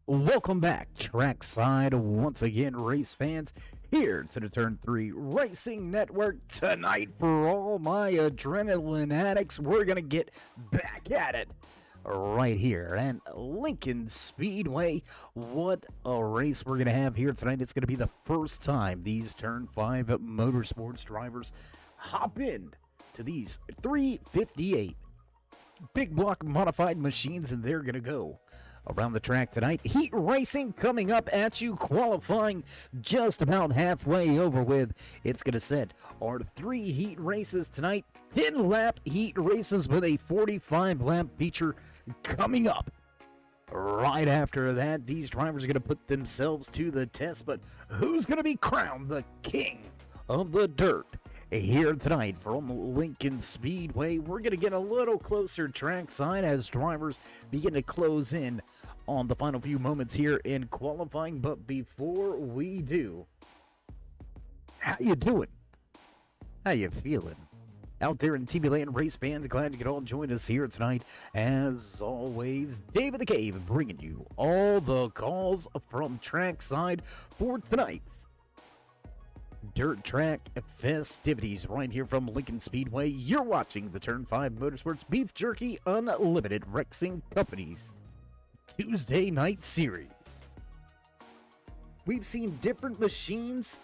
Welcome back, trackside, once again, race fans, here to the Turn 3 Racing Network. Tonight, for all my adrenaline addicts, we're going to get back at it right here at Lincoln Speedway. What a race we're going to have here tonight. It's going to be the first time these Turn 5 Motorsports drivers hop in to these 358 big block modified machines, and they're going to go around the track tonight. Heat racing coming up at you, qualifying just about halfway over with. It's going to set our 3 heat races tonight, 10-lap heat races with a 45-lap feature coming up. Right after that, these drivers are going to put themselves to the test, but who's going to be crowned the king of the dirt here tonight from Lincoln Speedway? We're going to get a little closer trackside as drivers begin to close in on the final few moments here in qualifying. But before we do, how you doing? How you feeling? Out there in TV Land, race fans, glad you could all join us here tonight. As always, David the Cave bringing you all the calls from trackside for tonight's dirt track festivities right here from Lincoln Speedway. You're watching the Turn 5 Motorsports Beef Jerky Unlimited RexingCompanies Tuesday night series. We've seen different machines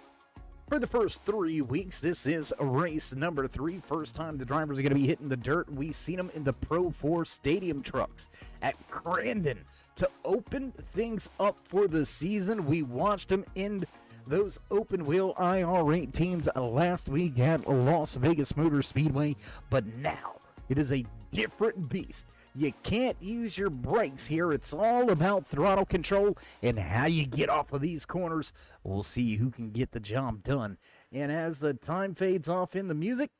for the first 3 weeks. This is race number 3. First time the drivers are going to be hitting the dirt. We've seen them in the Pro 4 stadium trucks at Crandon to open things up for the season. We watched them in those open wheel IR18s last week at Las Vegas Motor Speedway, but now it is a different beast. You can't use your brakes here. It's all about throttle control and how you get off of these corners. We'll see who can get the job done. And as the time fades off in the music,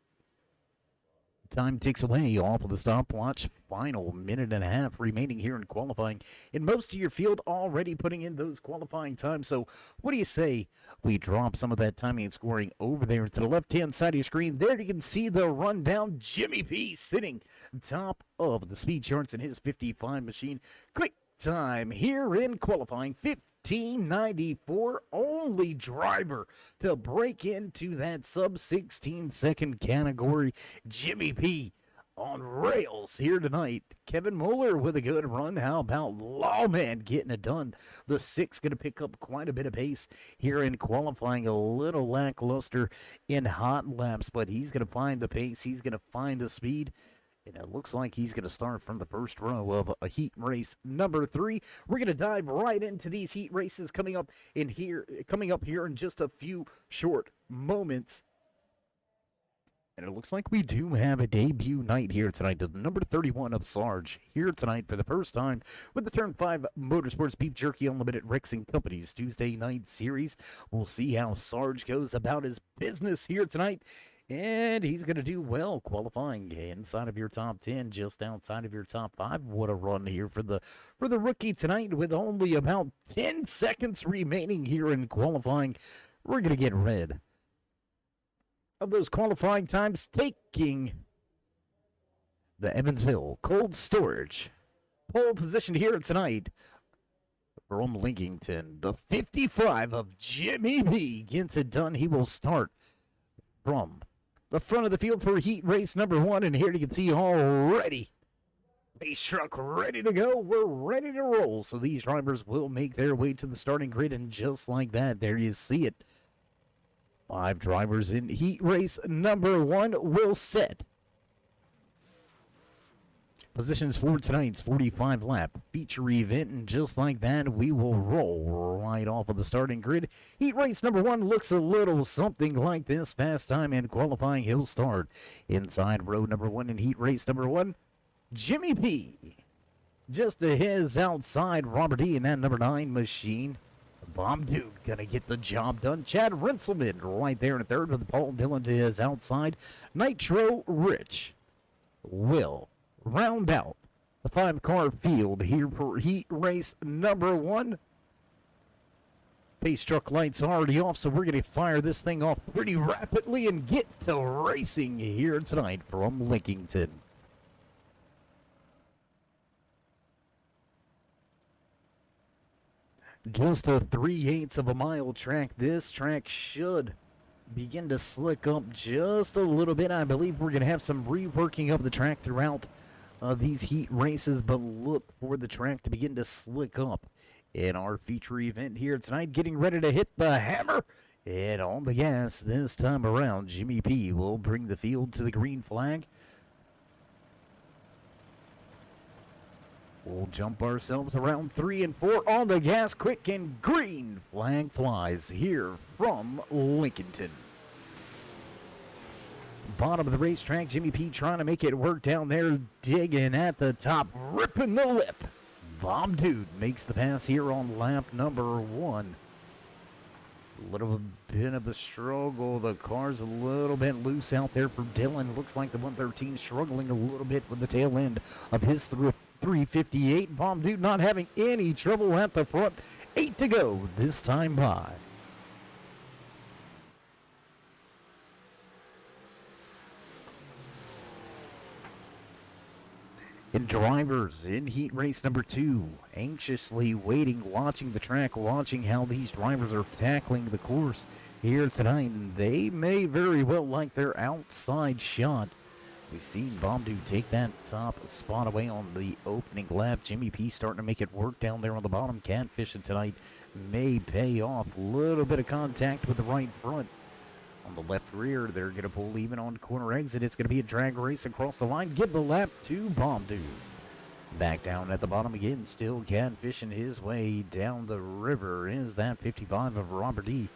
Time ticks away off of the stopwatch. Final minute and a half remaining here in qualifying. In most of your field already putting in those qualifying times. So what do you say we drop some of that timing and scoring over there to the left-hand side of your screen? There you can see the rundown. Jimmy P sitting top of the speed charts in his 55 machine. Quick time here in qualifying. 1594, only driver to break into that sub 16-second category. Jimmy P on rails here tonight. Kevin Muller with a good run. How about Lawman getting it done? The 6 going to pick up quite a bit of pace here in qualifying. A little lackluster in hot laps, but he's going to find the pace. He's going to find the speed. And it looks like he's going to start from the first row of a heat race number 3. We're going to dive right into these heat races coming up here in just a few short moments. And it looks like we do have a debut night here tonight. The number 31 of Sarge here tonight for the first time with the Turn 5 Motorsports Beef Jerky Unlimited RexingCompanies Tuesday night series. We'll see how Sarge goes about his business here tonight. And he's going to do well qualifying inside of your top 10, just outside of your top 5. What a run here for the rookie tonight with only about 10 seconds remaining here in qualifying. We're going to get rid of those qualifying times, taking the Evansville Cold Storage pole position here tonight from Lincolnton. The 55 of Jimmy B gets it done. He will start from the front of the field for heat race number 1, and here you can see already base truck ready to go. We're ready to roll. So these drivers will make their way to the starting grid, and just like that, there you see it. 5 drivers in heat race number 1 will set positions for tonight's 45-lap feature event, and just like that, we will roll right off of the starting grid. Heat race number 1 looks a little something like this. Fast time and qualifying, he'll start inside row number 1 in heat race number 1. Jimmy P just ahead outside Robert E in that number 9 machine. Bomb Dude gonna get the job done. Chad Rinselman right there in third with Paul Dillon to his outside. Nitro Rich will round out the 5-car field here for heat race number 1. Pace truck lights already off, so we're going to fire this thing off pretty rapidly and get to racing here tonight from Lincolnton. Just a 3/8 of a mile track. This track should begin to slick up just a little bit. I believe we're going to have some reworking of the track throughout these heat races, but look for the track to begin to slick up in our feature event here tonight. Getting ready to hit the hammer and on the gas this time around. Jimmy P will bring the field to the green flag. We'll jump ourselves around 3 and 4 on the gas. Quick and green flag flies here from Lincolnton. Bottom of the racetrack, Jimmy P trying to make it work down there, digging at the top, ripping the lip. Bomb Dude makes the pass here on lap number 1. A little bit of a struggle. The car's a little bit loose out there for Dillon. Looks like the 113 struggling a little bit with the tail end of his 358. Bomb Dude not having any trouble at the front. 8 to go this time by. And drivers in heat race number 2, anxiously waiting, watching the track, watching how these drivers are tackling the course here tonight. And they may very well like their outside shot. We've seen Bomb Dude take that top spot away on the opening lap. Jimmy P starting to make it work down there on the bottom. Catfishing tonight may pay off. A little bit of contact with the right front. On the left rear, they're going to pull even on corner exit. It's going to be a drag race across the line. Give the lap to Bomb Dude. Back down at the bottom again, still catfishing his way down the river is that 55 of Robert E.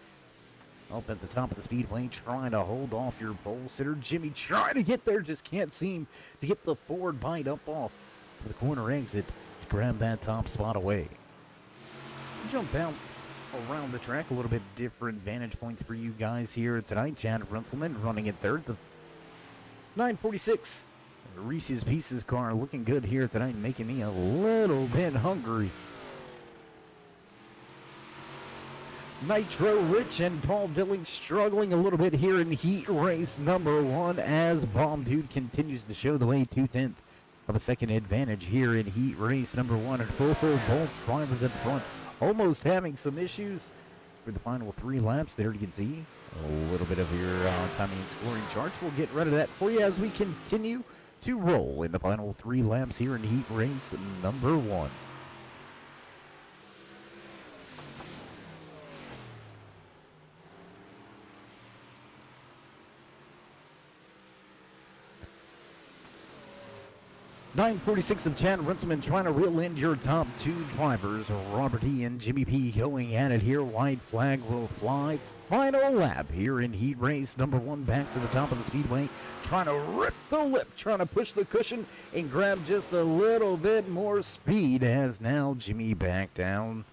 Up at the top of the speedway, trying to hold off your pole sitter. Jimmy trying to get there, just can't seem to get the forward bite up off the corner exit to grab that top spot away. Jump out around the track, a little bit different vantage points for you guys here tonight. Chad Runtzelman running in third. The 946. Reese's Pieces car looking good here tonight, making me a little bit hungry. Nitro Rich and Paul Dilling struggling a little bit here in heat race number 1 as Bomb Dude continues to show the way 2/10 of a second advantage here in heat race number 1. And both drivers at the front almost having some issues for the final 3 laps. There you can see a little bit of your timing and scoring charts. We'll get rid of that for you as we continue to roll in the final 3 laps here in heat race number 1. .946 of Chad Runciman trying to reel in your top 2 drivers. Robert E. and Jimmy P going at it here. White flag will fly. Final lap here in heat race number 1, back to the top of the speedway, trying to rip the lip, trying to push the cushion and grab just a little bit more speed as now Jimmy back down.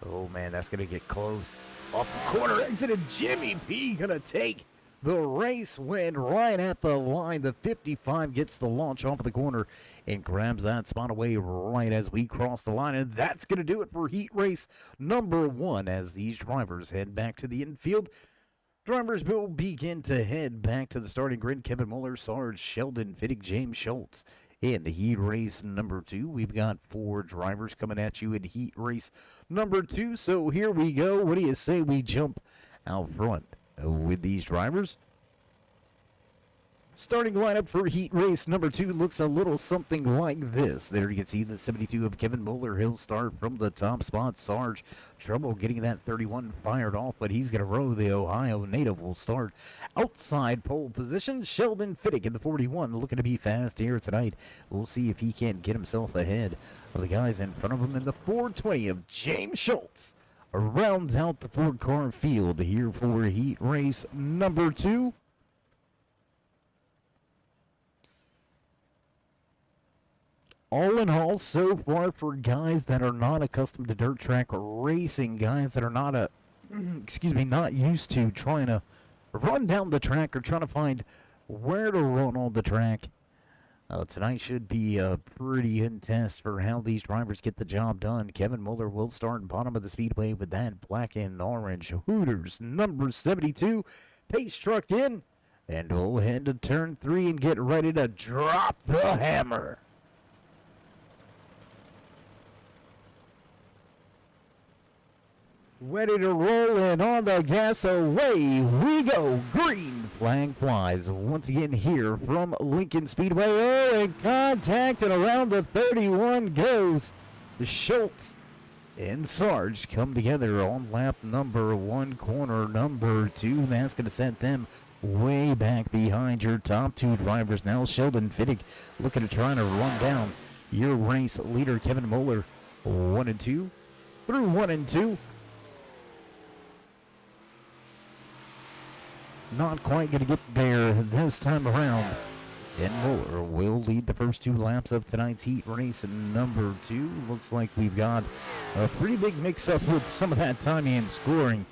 Oh man, that's going to get close. Off the corner exit, and Jimmy P going to take the race win right at the line. The 55 gets the launch off of the corner and grabs that spot away right as we cross the line. And that's going to do it for heat race number 1 as these drivers head back to the infield. Drivers will begin to head back to the starting grid. Kevin Muller, Sarge, Sheldon, Fittig, James Schultz. In heat race number 2, we've got 4 drivers coming at you in heat race number 2. So here we go. What do you say we jump out front with these drivers? Starting lineup for heat race number 2 looks a little something like this. There you can see the 72 of Kevin Muller. He'll start from the top spot. Sarge, trouble getting that 31 fired off, but he's going to row. The Ohio native will start outside pole position. Sheldon Fittig in the 41 looking to be fast here tonight. We'll see if he can't get himself ahead of the guys in front of him. In the 420 of James Schultz rounds out the 4-car field here for heat race number 2. All in all, so far, for guys that are not accustomed to dirt track racing, guys that are not not used to trying to run down the track or trying to find where to run on the track, tonight should be a pretty good test for how these drivers get the job done. Kevin Muller will start bottom of the speedway with that black and orange Hooters number 72 pace truck in, and we'll head to turn 3 and get ready to drop the hammer. Ready to roll, and on the gas, away we go. Green flag flies once again here from Lincoln Speedway. Oh, and contact, and around the 31 goes Schultz and Sarge come together on lap number 1, corner number 2. That's going to set them way back behind your top 2 drivers. Now Sheldon Fittig looking to try to run down your race leader, Kevin Muller, 1 and 2 through 1 and 2. Not quite going to get there this time around. And Muller will lead the first 2 laps of tonight's heat race number 2. Looks like we've got a pretty big mix-up with some of that timing and scoring.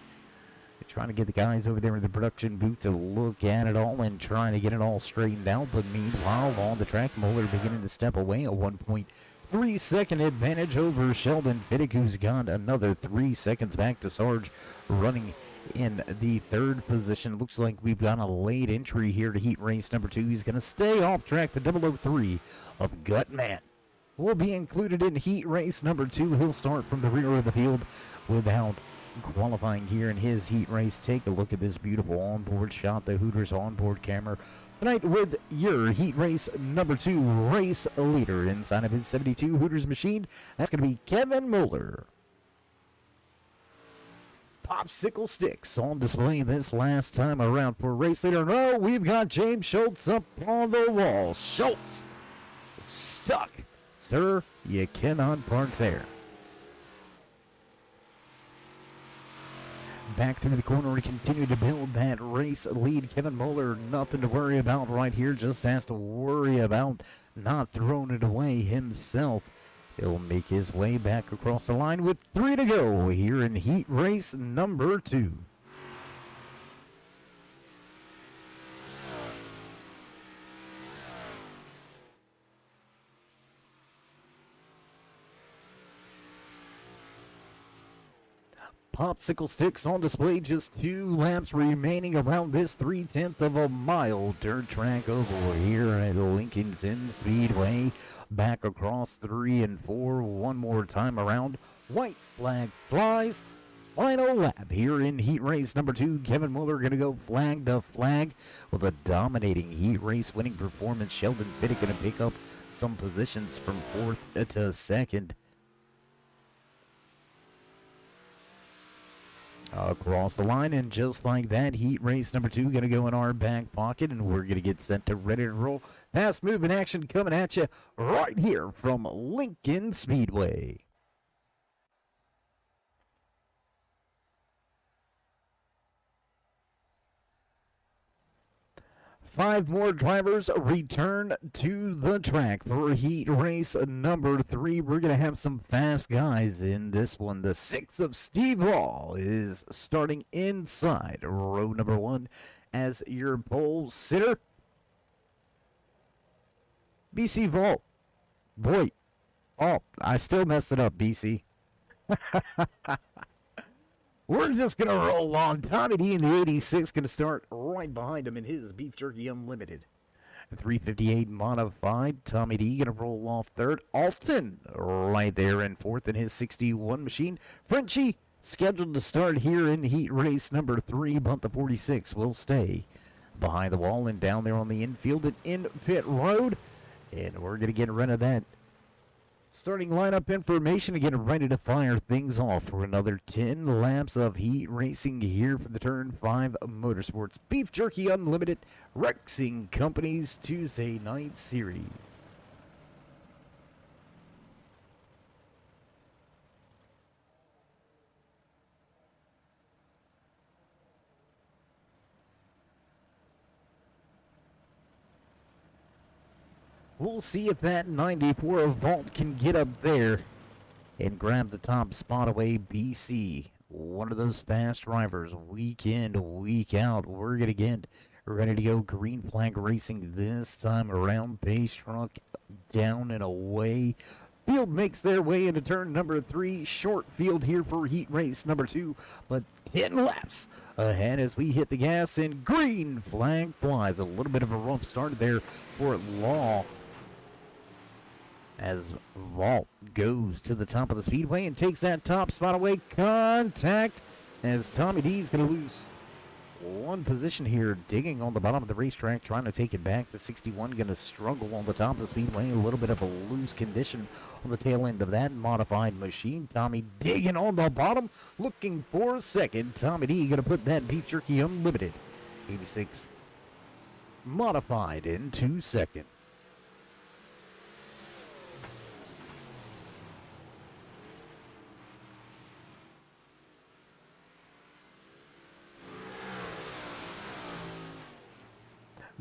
They're trying to get the guys over there in the production booth to look at it all and trying to get it all straightened out. But meanwhile, on the track, Muller beginning to step away. A 1.3 second advantage over Sheldon Fittig, who's got another 3 seconds back to Sarge, running in the 3rd position. Looks like we've got a late entry here to heat race number 2. He's going to stay off track. The 003 of Gutman will be included in heat race number 2. He'll start from the rear of the field without qualifying here in his heat race. Take a look at this beautiful onboard shot, the Hooters onboard camera tonight with your heat race number 2 race leader inside of his 72 Hooters machine. That's going to be Kevin Muller. Popsicle sticks on display this last time around for race leader. No, we've got James Schultz up on the wall. Schultz stuck. Sir, you cannot park there. Back through the corner, we continue to build that race lead. Kevin Muller, nothing to worry about right here. Just has to worry about not throwing it away himself. He'll make his way back across the line with 3 to go here in heat race number 2. popsicle sticks on display. Just 2 laps remaining around this 3/10 of a mile dirt track over here at Lincoln Speedway. Back across 3 and 4 one more time around. White flag flies. Final lap here in heat race number 2. Kevin Muller going to go flag to flag with a dominating heat race winning performance. Sheldon Fittick going to pick up some positions from 4th to 2nd. Across the line, and just like that, heat race number 2 going to go in our back pocket, and we're going to get set to ready to roll. Fast moving action coming at you right here from Lincoln Speedway. 5 more drivers return to the track for heat race number 3. We're going to have some fast guys in this one. The 6 of Steve Law is starting inside row number 1 as your pole sitter. BC Vault. Boy. Oh, I still messed it up, BC. We're just going to roll on. Tommy D in the 86 going to start right behind him in his Beef Jerky Unlimited. 358 modified. Tommy D going to roll off 3rd. Alston right there in 4th in his 61 machine. Frenchie scheduled to start here in heat race number 3, but the 46 will stay behind the wall and down there on the infield and in pit road. And we're going to get rid of that starting lineup information and get ready to fire things off for another 10 laps of heat racing here for the Turn 5 Motorsports Beef Jerky Unlimited RexingCompanies Tuesday Night Series. We'll see if that 94 Vault can get up there and grab the top spot away. BC, one of those fast drivers, week in, week out. We're going to get ready to go green flag racing this time around. Pace truck down and away. Field makes their way into turn number 3. Short field here for heat race number 2, but 10 laps ahead as we hit the gas and green flag flies. A little bit of a rough start there for Law, as Vault goes to the top of the speedway and takes that top spot away. Contact as Tommy D is going to lose one position here, digging on the bottom of the racetrack, trying to take it back. The 61 going to struggle on the top of the speedway. A little bit of a loose condition on the tail end of that modified machine. Tommy digging on the bottom, looking for a second. Tommy D going to put that Beef Jerky Unlimited 86 modified into second.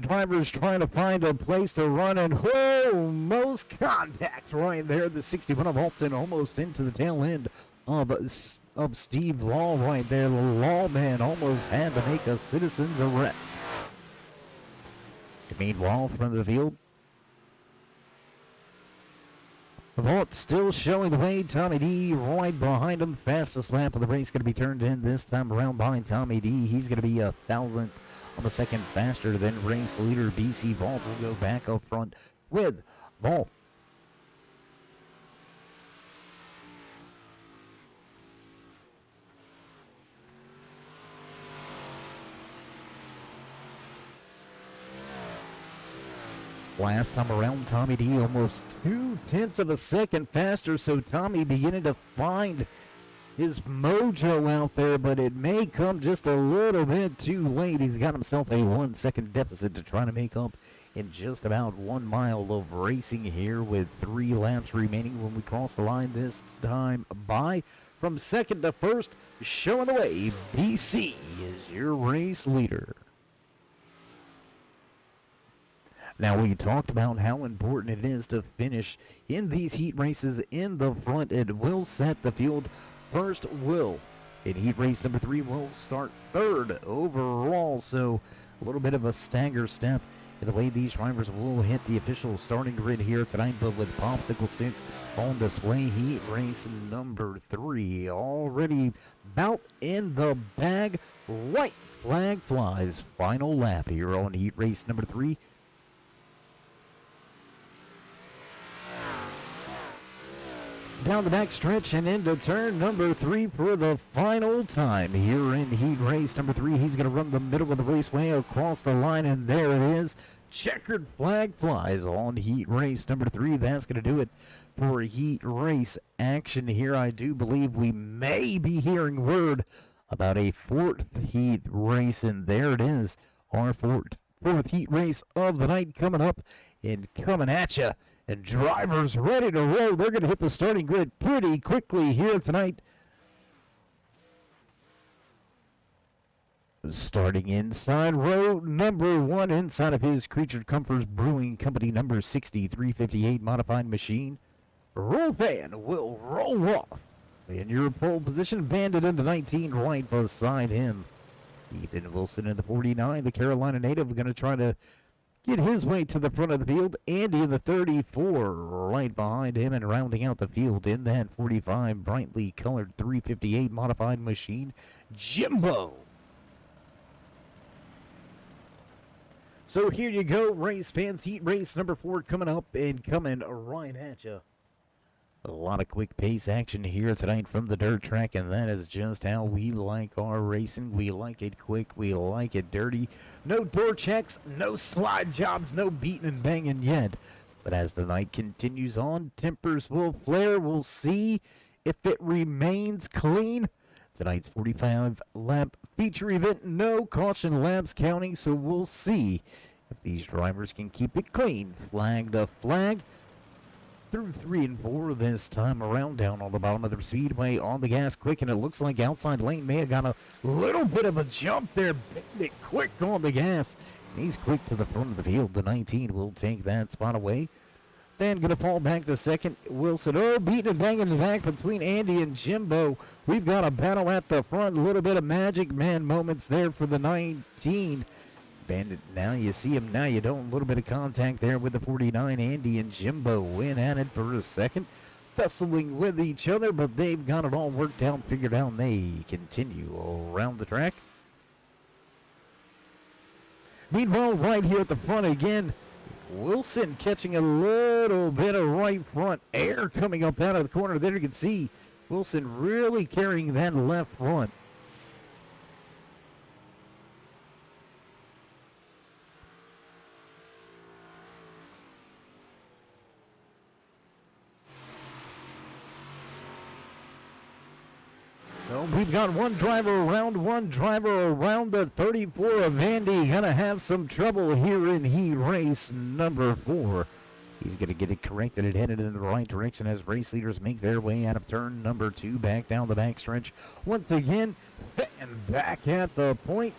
Drivers trying to find a place to run, and almost contact right there. The 61 of Alton almost into the tail end of Steve Law right there. The Lawman almost had to make a citizen's arrest. Meanwhile, from the field, Vault still showing the way. Tommy D right behind him. Fastest lap of the race going to be turned in this time around behind Tommy D. He's going to be a thousandth of a second faster than race leader BC Vault. Will go back up front with Vault. Last time around, Tommy D almost 0.2 of a second faster, so Tommy beginning to find his mojo out there, but it may come just a little bit too late. He's got himself a 1 second deficit to try to make up in just about 1 mile of racing here with 3 laps remaining when we cross the line this time by. From second to first, showing the way, BC is your race leader. Now, we talked about how important it is to finish in these heat races in the front. It will set the field. First will, in heat race number 3, will start third overall. So a little bit of a stagger step the way these drivers will hit the official starting grid here tonight, but with popsicle sticks on display. Heat race number 3 already about in the bag. White flag flies. Final lap here on heat race number 3. Down the back stretch and into turn number 3 for the final time here in heat race number 3. He's going to run the middle of the raceway across the line, and there it is. Checkered flag flies on heat race number 3. That's going to do it for heat race action here. I do believe we may be hearing word about a 4th heat race, and there it is. Our fourth heat race of the night coming up and coming at you. And drivers ready to roll. They're going to hit the starting grid pretty quickly here tonight. Starting inside row number 1, inside of his Creature Comforts Brewing Company number 6358 modified machine. Rolfan will roll off. In your pole position, Bandit into 19 right beside him. Ethan Wilson in the 49, the Carolina native, going to try to get his way to the front of the field. Andy in the 34 right behind him, and rounding out the field in that 45 brightly colored 358 modified machine, Jimbo. So here you go, race fans. Heat race number 4 coming up and coming right at you. A lot of quick pace action here tonight from the dirt track, and that is just how we like our racing. We like it quick, we like it dirty. No door checks, no slide jobs, no beating and banging yet. But as the night continues on, tempers will flare. We'll see if it remains clean. Tonight's 45-lap feature event, no caution laps counting, so we'll see if these drivers can keep it clean. Flag to flag. Through 3 and 4 this time around, down on the bottom of the speedway on the gas quick, and it looks like outside lane may have got a little bit of a jump there. Bandit quick on the gas. He's quick to the front of the field. The 19 will take that spot away. Then going to fall back to second. Wilson, beating and banging the back between Andy and Jimbo. We've got a battle at the front. A little bit of Magic Man moments there for the 19. Bandit, now you see him, now you don't. A little bit of contact there with the 49. Andy and Jimbo win at it for a second, tussling with each other, but they've got it all worked out, figured out, and they continue around the track. Meanwhile, right here at the front again, Wilson catching a little bit of right front air coming up out of the corner. There you can see Wilson really carrying that left front. We've got one driver around the 34 of Andy. Gonna have some trouble here in heat race number 4. He's gonna get it corrected and headed in the right direction as race leaders make their way out of turn number 2, back down the backstretch. Once again, and back at the point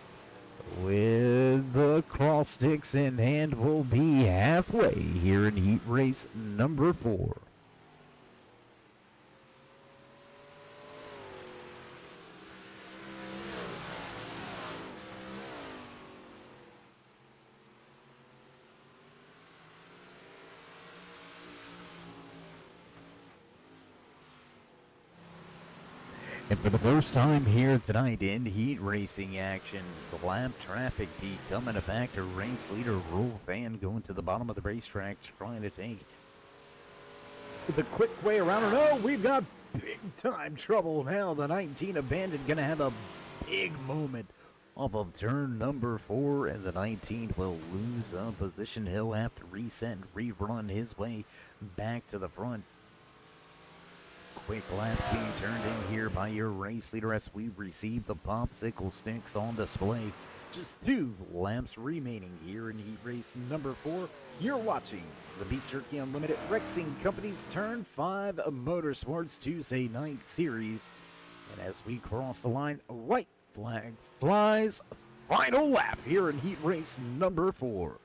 with the cross sticks in hand. Will be halfway here in heat race number 4. And for the first time here tonight in heat racing action, the lap traffic becoming a factor. Race leader Rolfan going to the bottom of the racetrack, trying to take the quick way around. Oh, we've got big time trouble now. The 19 abandoned going to have a big moment off of turn number 4, and the 19 will lose a position. He'll have to reset and rerun his way back to the front. Quick laps being turned in here by your race leader as we receive the popsicle sticks on display. Just 2 laps remaining here in heat race number 4. You're watching the Beef Jerky Unlimited RexingCompanies Turn 5 Motorsports Tuesday Night Series. And as we cross the line, a white flag flies. Final lap here in heat race number 4.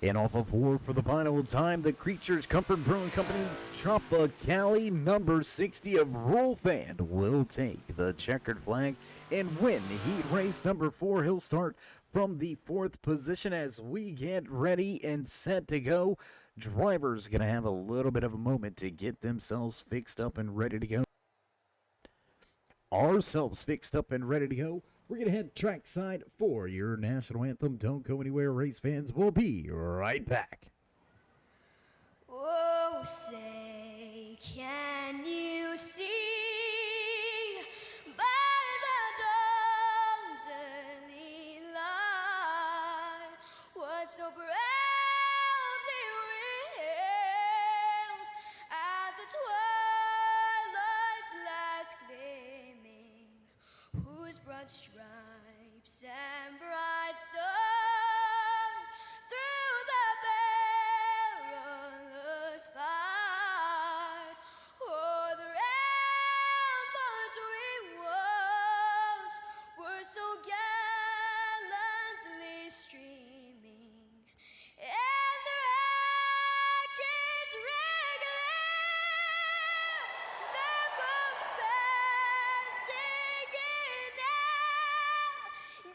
And off of 4 for the final time, the Creatures Comfort Brewing Company Tropicali number 60 of Rolfan will take the checkered flag and win heat race number 4. He'll start from the 4th position as we get ready and set to go. Drivers going to have a little bit of a moment to get themselves fixed up and ready to go. Ourselves fixed up and ready to go. We're going to head trackside for your national anthem. Don't go anywhere, race fans. We'll be right back. Oh, say, can you see by the dawn's early light what so proudly wailed at the twilight's last gleaming, whose broad stripes and bright stars through the perilous fight o'er the ramparts we watched were so gallantly streaming, and the rockets regular the bombs bursting in air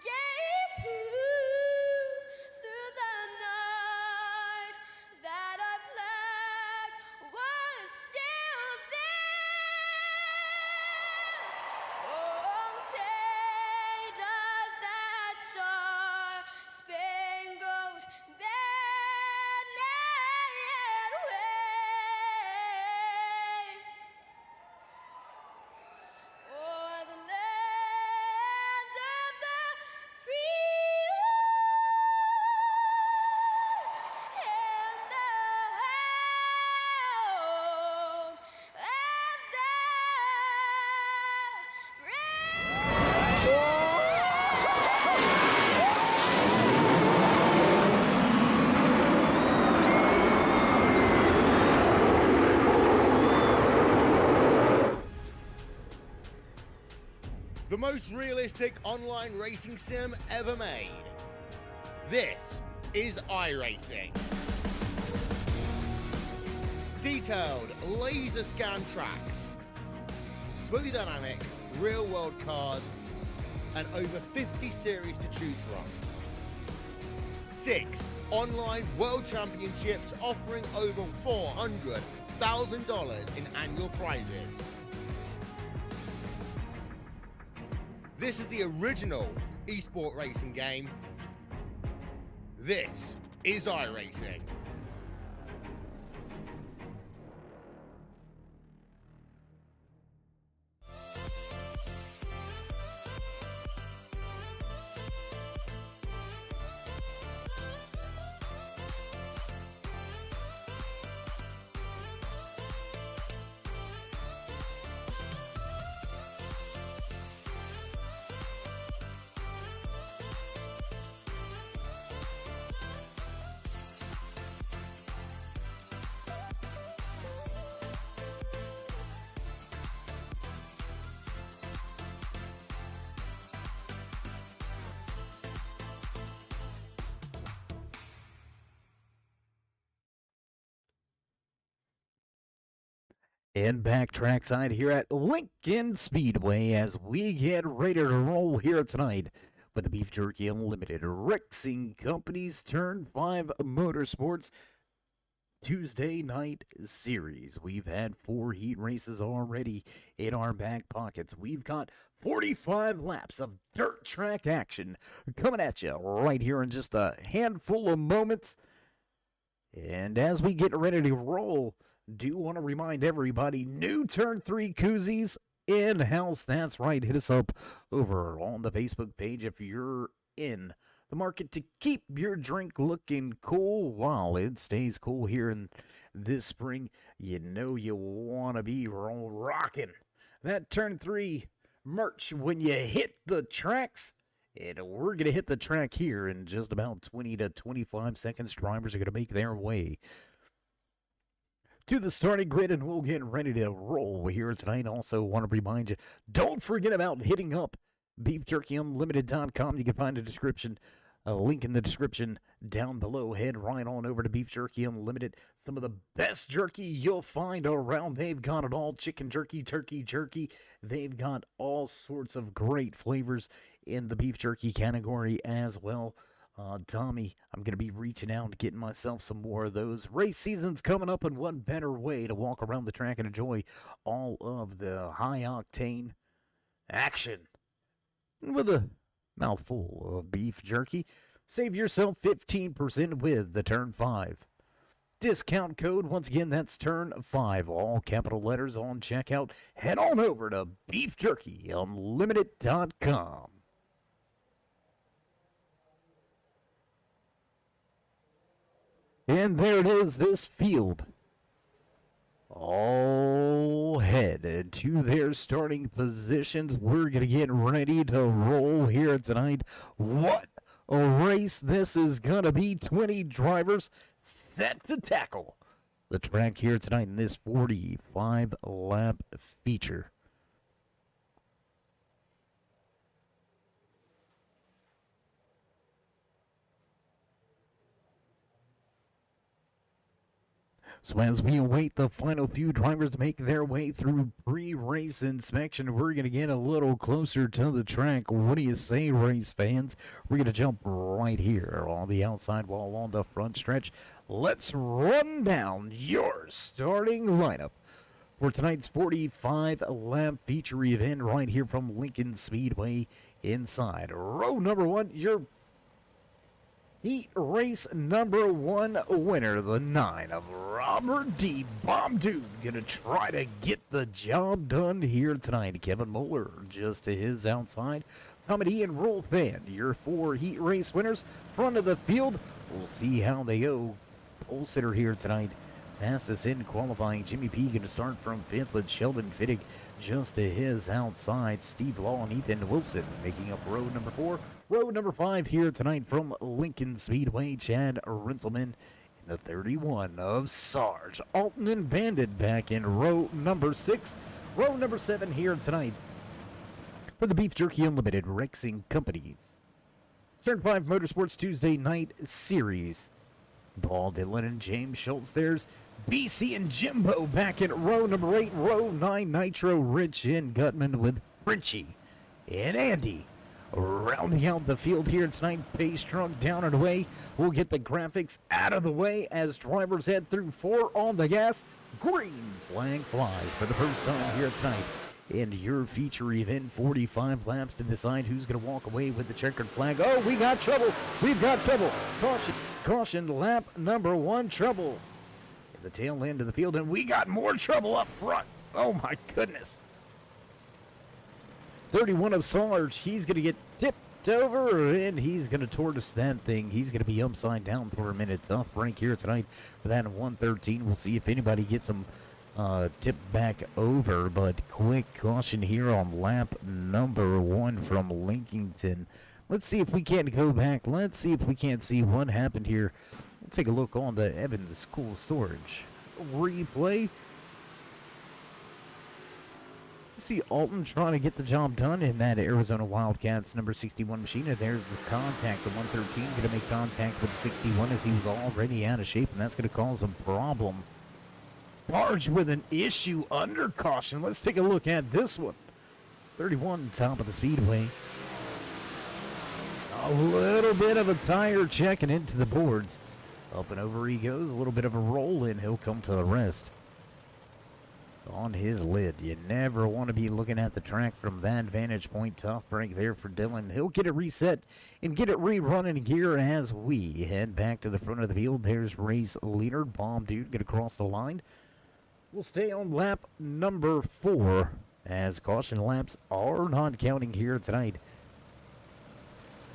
gave proof through the night that our flag was still there. Oh, say does that star-spangled banner yet wave o'er the land of the free and the home of the The most realistic online racing sim ever made. This is iRacing. Detailed laser scan tracks, fully dynamic, real world cars, and over 50 series to choose from. 6 online world championships offering over $400,000 in annual prizes. This is the original esport racing game. This is iRacing. And back trackside here at Lincoln Speedway as we get ready to roll here tonight with the Beef Jerky Unlimited RexingCompanies Turn 5 Motorsports Tuesday night series. We've had 4 heat races already in our back pockets. We've got 45 laps of dirt track action coming at you right here in just a handful of moments. And as we get ready to roll, do want to remind everybody, new Turn 3 koozies in-house. That's right. Hit us up over on the Facebook page if you're in the market to keep your drink looking cool while it stays cool here in this spring. You know you want to be rocking that Turn 3 merch when you hit the tracks. And we're going to hit the track here in just about 20 to 25 seconds. Drivers are going to make their way to the starting grid, and we'll get ready to roll here tonight. Also want to remind you, don't forget about hitting up BeefJerkyUnlimited.com. You can find a description A link in the description down below. Head right on over to Beef Jerky Unlimited. Some of the best jerky you'll find around. They've got it all. Chicken jerky, turkey jerky. They've got all sorts of great flavors in the beef jerky category as well. Tommy, I'm going to be reaching out and getting myself some more of those. Race season's coming up, and what better way to walk around the track and enjoy all of the high-octane action with a mouthful of beef jerky. Save yourself 15% with the Turn 5 discount code. Once again, that's Turn 5, all capital letters on checkout. Head on over to beefjerkyunlimited.com. And there it is, this field. All headed to their starting positions. We're going to get ready to roll here tonight. What a race this is going to be. 20 drivers set to tackle the track here tonight in this 45-lap feature. So as we await the final few drivers to make their way through pre-race inspection, we're going to get a little closer to the track. What do you say, race fans? We're going to jump right here on the outside wall on the front stretch. Let's run down your starting lineup for tonight's 45-lap feature event right here from Lincoln Speedway inside row number 1. Your Heat race number 1 winner, the 9 of Robert D. Bomb Dude, gonna try to get the job done here tonight. Kevin Moeller just to his outside. Tommy D and Rolf Van, your 4 heat race winners. Front of the field, we'll see how they go. Pole sitter here tonight. Fastest in qualifying, Jimmy P gonna start from 5th with Sheldon Fittig just to his outside. Steve Law and Ethan Wilson making up row number 4. Row number 5 here tonight from Lincoln Speedway, Chad Rinselman in the 31 of Sarge. Alton and Bandit back in row number 6. Row number 7 here tonight for the Beef Jerky Unlimited RexingCompanies Turn 5 Motorsports Tuesday Night Series. Paul Dillon and James Schultz. There's BC and Jimbo back in row number 8. Row 9 Nitro, Rich and Gutman with Frenchie and Andy. Rounding out the field here tonight, pace truck down and away. We'll get the graphics out of the way as drivers head through 4 on the gas. Green flag flies for the first time here tonight. And your feature event, 45 laps to decide who's going to walk away with the checkered flag. Oh, we got trouble. We've got trouble. Caution, caution, lap number 1, trouble. At the tail end of the field, and we got more trouble up front. Oh, my goodness. 31 of Sarge, he's going to get tipped over, and he's going to tortoise that thing. He's going to be upside down for a minute. Tough break here tonight for that 113. We'll see if anybody gets him tipped back over, but quick caution here on lap number 1 from Lincolnton. Let's see if we can't go back. Let's see if we can't see what happened here. We'll take a look on the Evans School Storage replay. See Alton trying to get the job done in that Arizona Wildcats number 61 machine. And there's the contact. The 113 going to make contact with the 61 as he was already out of shape, and that's going to cause a problem. Barge with an issue under caution. Let's take a look at this one. 31 top of the speedway. A little bit of a tire checking into the boards. Up and over he goes. A little bit of a roll in. He'll come to the rest. On his lid. You never want to be looking at the track from that vantage point. Tough break there for Dylan. He'll get it reset and get it rerunning gear as we head back to the front of the field. There's race leader Bomb Dude going to cross the line. We'll stay on lap number 4 as caution laps are not counting here tonight.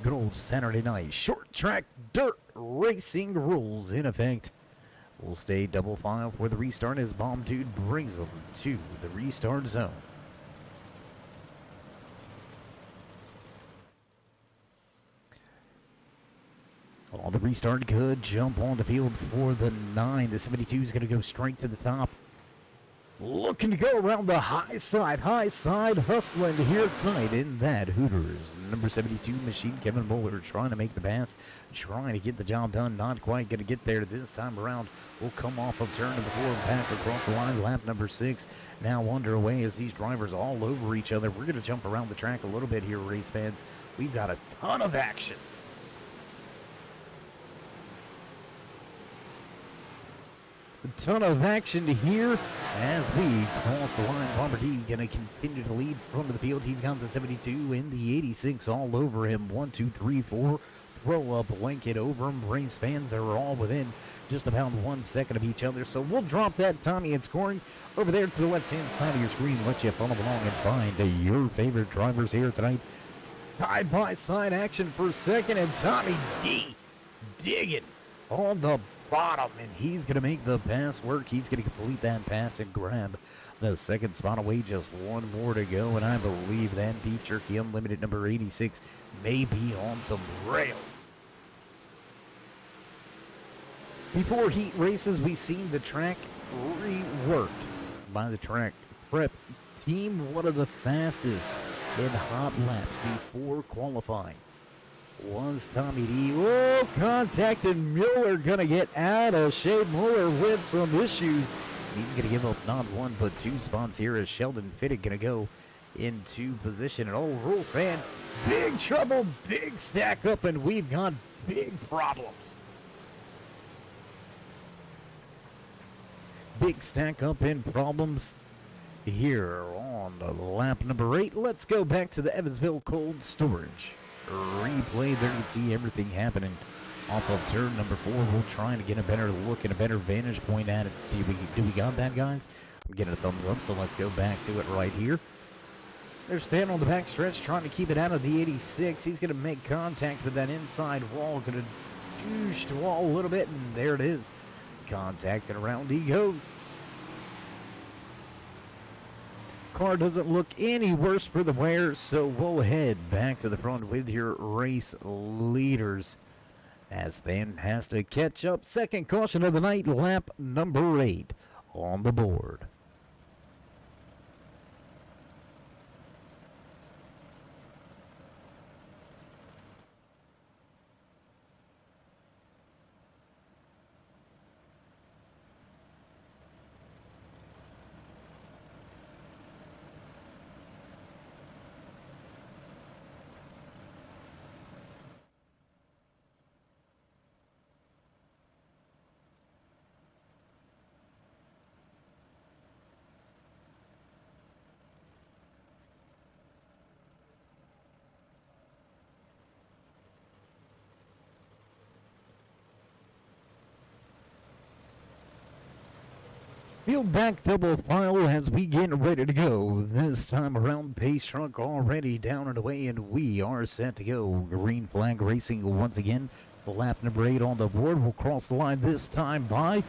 Good old Saturday night short track dirt racing rules in effect. We'll stay double file for the restart as Bomb Dude brings them to the restart zone. On the restart, good jump on the field for the 9. The 72 is going to go straight to the top. looking to go around the high side, hustling here tonight in that Hooters. Number 72 machine, Kevin Muller, trying to make the pass, trying to get the job done, not quite going to get there this time around. Will come off of turn number 4 and back across the line, lap number 6. Now underway as these drivers all over each other. We're going to jump around the track a little bit here, race fans. We've got a ton of action. A ton of action here as we cross the line. Bomber D going to continue to lead front of the field. He's got the 72 and the 86 all over him. 1, 2, 3, 4. Throw a blanket over him. Race fans are all within just about 1 second of each other. So we'll drop that Tommy and scoring over there to the left-hand side of your screen. Let you follow along and find your favorite drivers here tonight. Side-by-side action for second, and Tommy D digging on the bottom, and he's going to make the pass work. He's going to complete that pass and grab the second spot away. Just one more to go, and I believe that beat Jerky Unlimited number 86 may be on some rails. Before heat races, we've seen the track reworked by the track prep team, one of the fastest in hot laps before qualifying was Tommy D. Oh, contact, and Mueller gonna get out of shape. Mueller with some issues. He's gonna give up not one but 2 spots here as Sheldon Fittig gonna go into position. And oh, rule fan, big trouble, big stack up, and we've got big problems. Big stack up in problems here on the lap number 8. Let's go back to the Evansville Cold Storage replay. There you can see everything happening off of turn number 4. We're trying to get a better look and a better vantage point at it. Do we got that, guys? I'm getting a thumbs up, so let's go back to it right here. They're standing on the back stretch trying to keep it out of the 86. He's going to make contact with that inside wall. Going to douche the wall a little bit, and there it is. Contact, and around he goes. Car doesn't look any worse for the wear, so we'll head back to the front with your race leaders as Van has to catch up. Second caution of the night, lap number 8 on the board. Field back double file as we get ready to go. This time around, pace truck already down and away, and we are set to go. Green flag racing once again. Lap number 8 on the board. We'll cross the line this time by.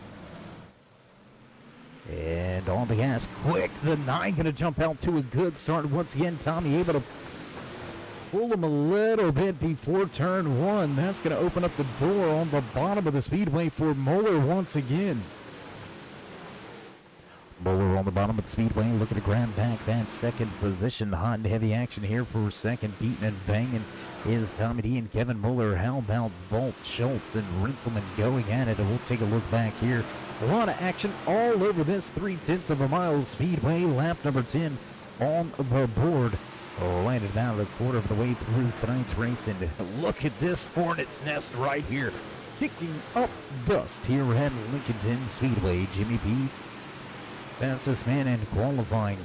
And on the gas, quick. The 9 going to jump out to a good start once again. Tommy able to pull him a little bit before turn 1. That's going to open up the door on the bottom of the speedway for Mueller once again. Mueller on the bottom of the speedway looking to grab back that second position. Hot and heavy action here for second. Beating and banging is Tommy D and Kevin Mueller. How about Bolt, Schultz, and Rinselman going at it? And we'll take a look back here. A lot of action all over this 3/10 of a mile speedway. Lap number 10 on the board. Landed about a quarter of the way through tonight's race. And look at this hornet's nest right here. Kicking up dust here at Lincolnton Speedway. Jimmy P, fastest man in qualifying,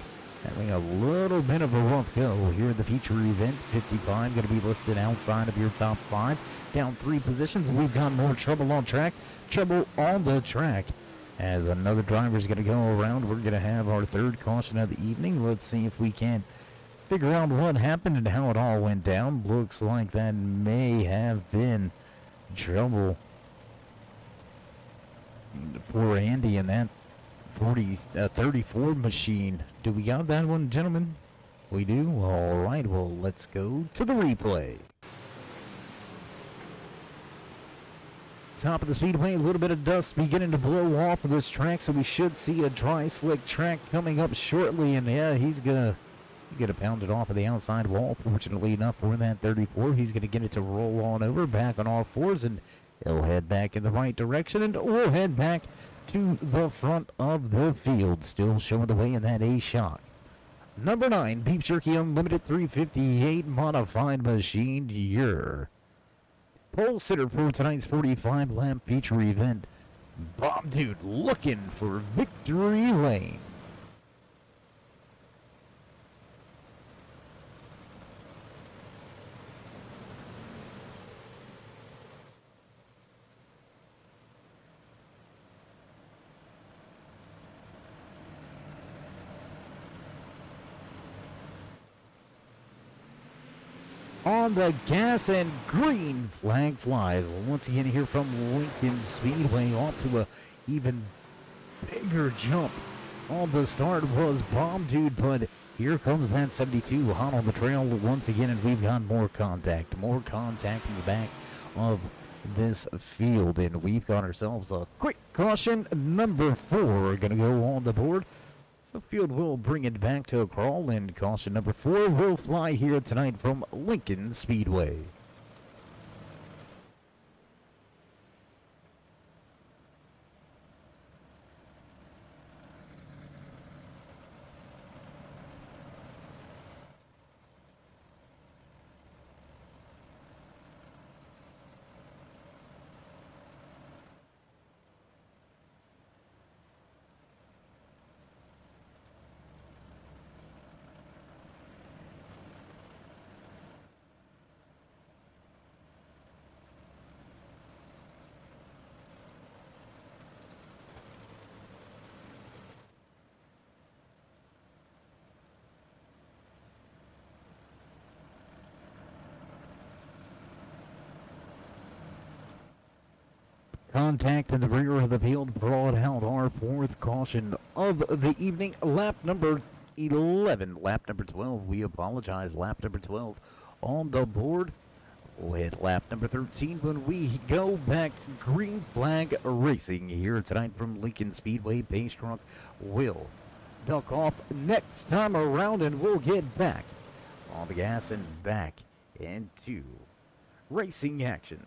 having a little bit of a rough go here in the feature event. 55 going to be listed outside of your top 5. Down 3 positions. We've got more trouble on track. Trouble on the track as another driver is going to go around. We're going to have our third caution of the evening. Let's see if we can figure out what happened and how it all went down. Looks like that may have been trouble for Andy in that 34 machine. Do we got that one, gentlemen? We do? All right, well, let's go to the replay. top of the speedway. A little bit of dust beginning to blow off of this track, so we should see a dry, slick track coming up shortly. And yeah, he's gonna pound it off of the outside wall. Fortunately enough for that 34, he's gonna get it to roll on over, back on all fours, and he'll head back in the right direction, and we'll head back to the front of the field. Still showing the way in that A-Shock. Number 9, Beef Jerky Unlimited 358 Modified Machine, your pole sitter for tonight's 45-lap feature event. Bomb Dude looking for victory lane. On the gas, and green flag flies once again here from Lincoln Speedway. Off to a even bigger jump. On the start was Bomb Dude, but here comes that 72 hot on the trail once again, and we've got more contact in the back of this field, and we've got ourselves a quick caution. Number 4 gonna go on the board. So field will bring it back to a crawl, and caution number 4 will fly here tonight from Lincoln Speedway. Contact in the rear of the field brought out our 4th caution of the evening. Lap number 11. Lap number 12. We apologize. Lap number 12 on the board. We'll hit lap number 13 when we go back. Green flag racing here tonight from Lincoln Speedway. Pace truck will duck off next time around, and we'll get back on the gas and back into racing action.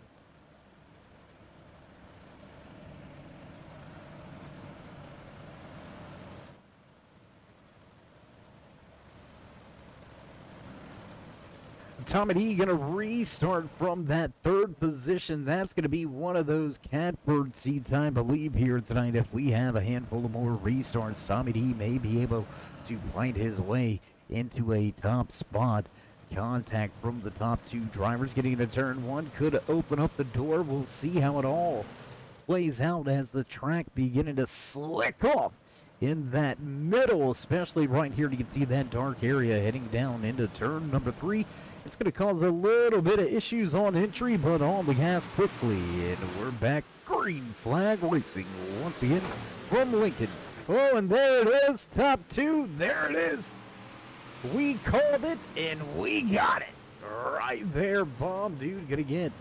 Tommy D going to restart from that 3rd position. That's going to be one of those catbird seats, I believe, here tonight. If we have a handful of more restarts, Tommy D may be able to find his way into a top spot. Contact from the top 2 drivers getting into turn 1 could open up the door. We'll see how it all plays out as the track beginning to slick off in that middle, especially right here. You can see that dark area heading down into turn number 3. It's going to cause a little bit of issues on entry, but on the gas quickly, and we're back. Green flag racing once again from Lincoln. Oh, and there it is, top 2. There it is. We called it, and we got it. Right there, Bomb Dude going to get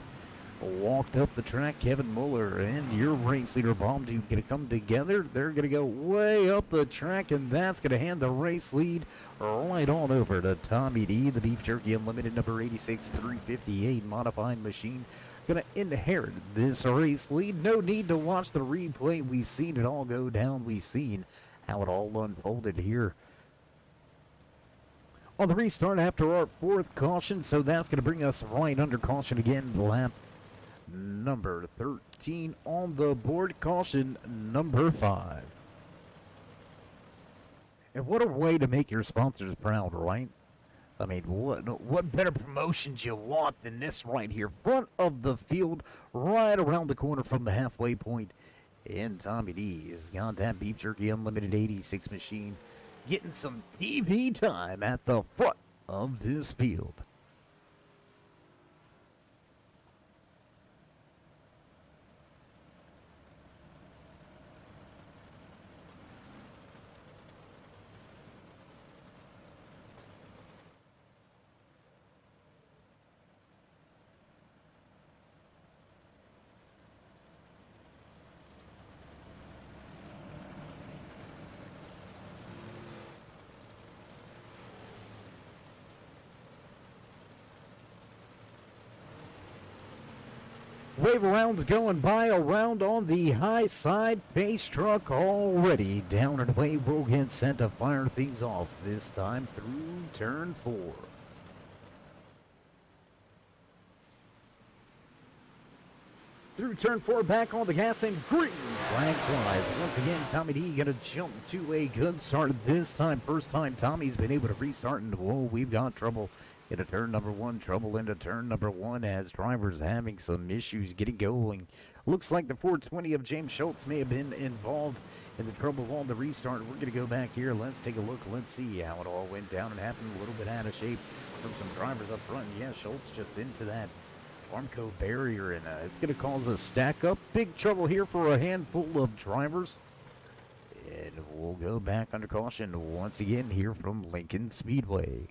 walked up the track. Kevin Muller and your race leader, Bomb Dude, going to come together. They're going to go way up the track, and that's going to hand the race lead right on over to Tommy D. The Beef Jerky Unlimited number 86 358 modified machine going to inherit this race lead. No need to watch the replay. We've seen it all go down. We've seen how it all unfolded here on the restart after our 4th caution. So that's going to bring us right under caution again. Lap number 13 on the board. Caution number 5. And what a way to make your sponsors proud, right? I mean, what better promotions you want than this right here? Front of the field, right around the corner from the halfway point. And Tommy D has got that Beef Jerky Unlimited 86 machine getting some TV time at the front of this field. wave rounds going by around on the high side. Pace truck already down and away. We'll get set to fire things off this time through turn 4. Through turn 4, back on the gas, and green flag flies. Once again, Tommy D gonna jump to a good start this time. First time Tommy's been able to restart, and whoa, we've got trouble into turn number 1. Trouble into turn number 1 as drivers having some issues getting going. Looks like the 420 of James Schultz may have been involved in the trouble on the restart. We're gonna go back here. Let's take a look. Let's see how it all went down. It happened a little bit out of shape from some drivers up front. Yeah, Schultz just into that Armco barrier, and it's going to cause a stack up. Big trouble here for a handful of drivers. And we'll go back under caution once again here from Lincoln Speedway.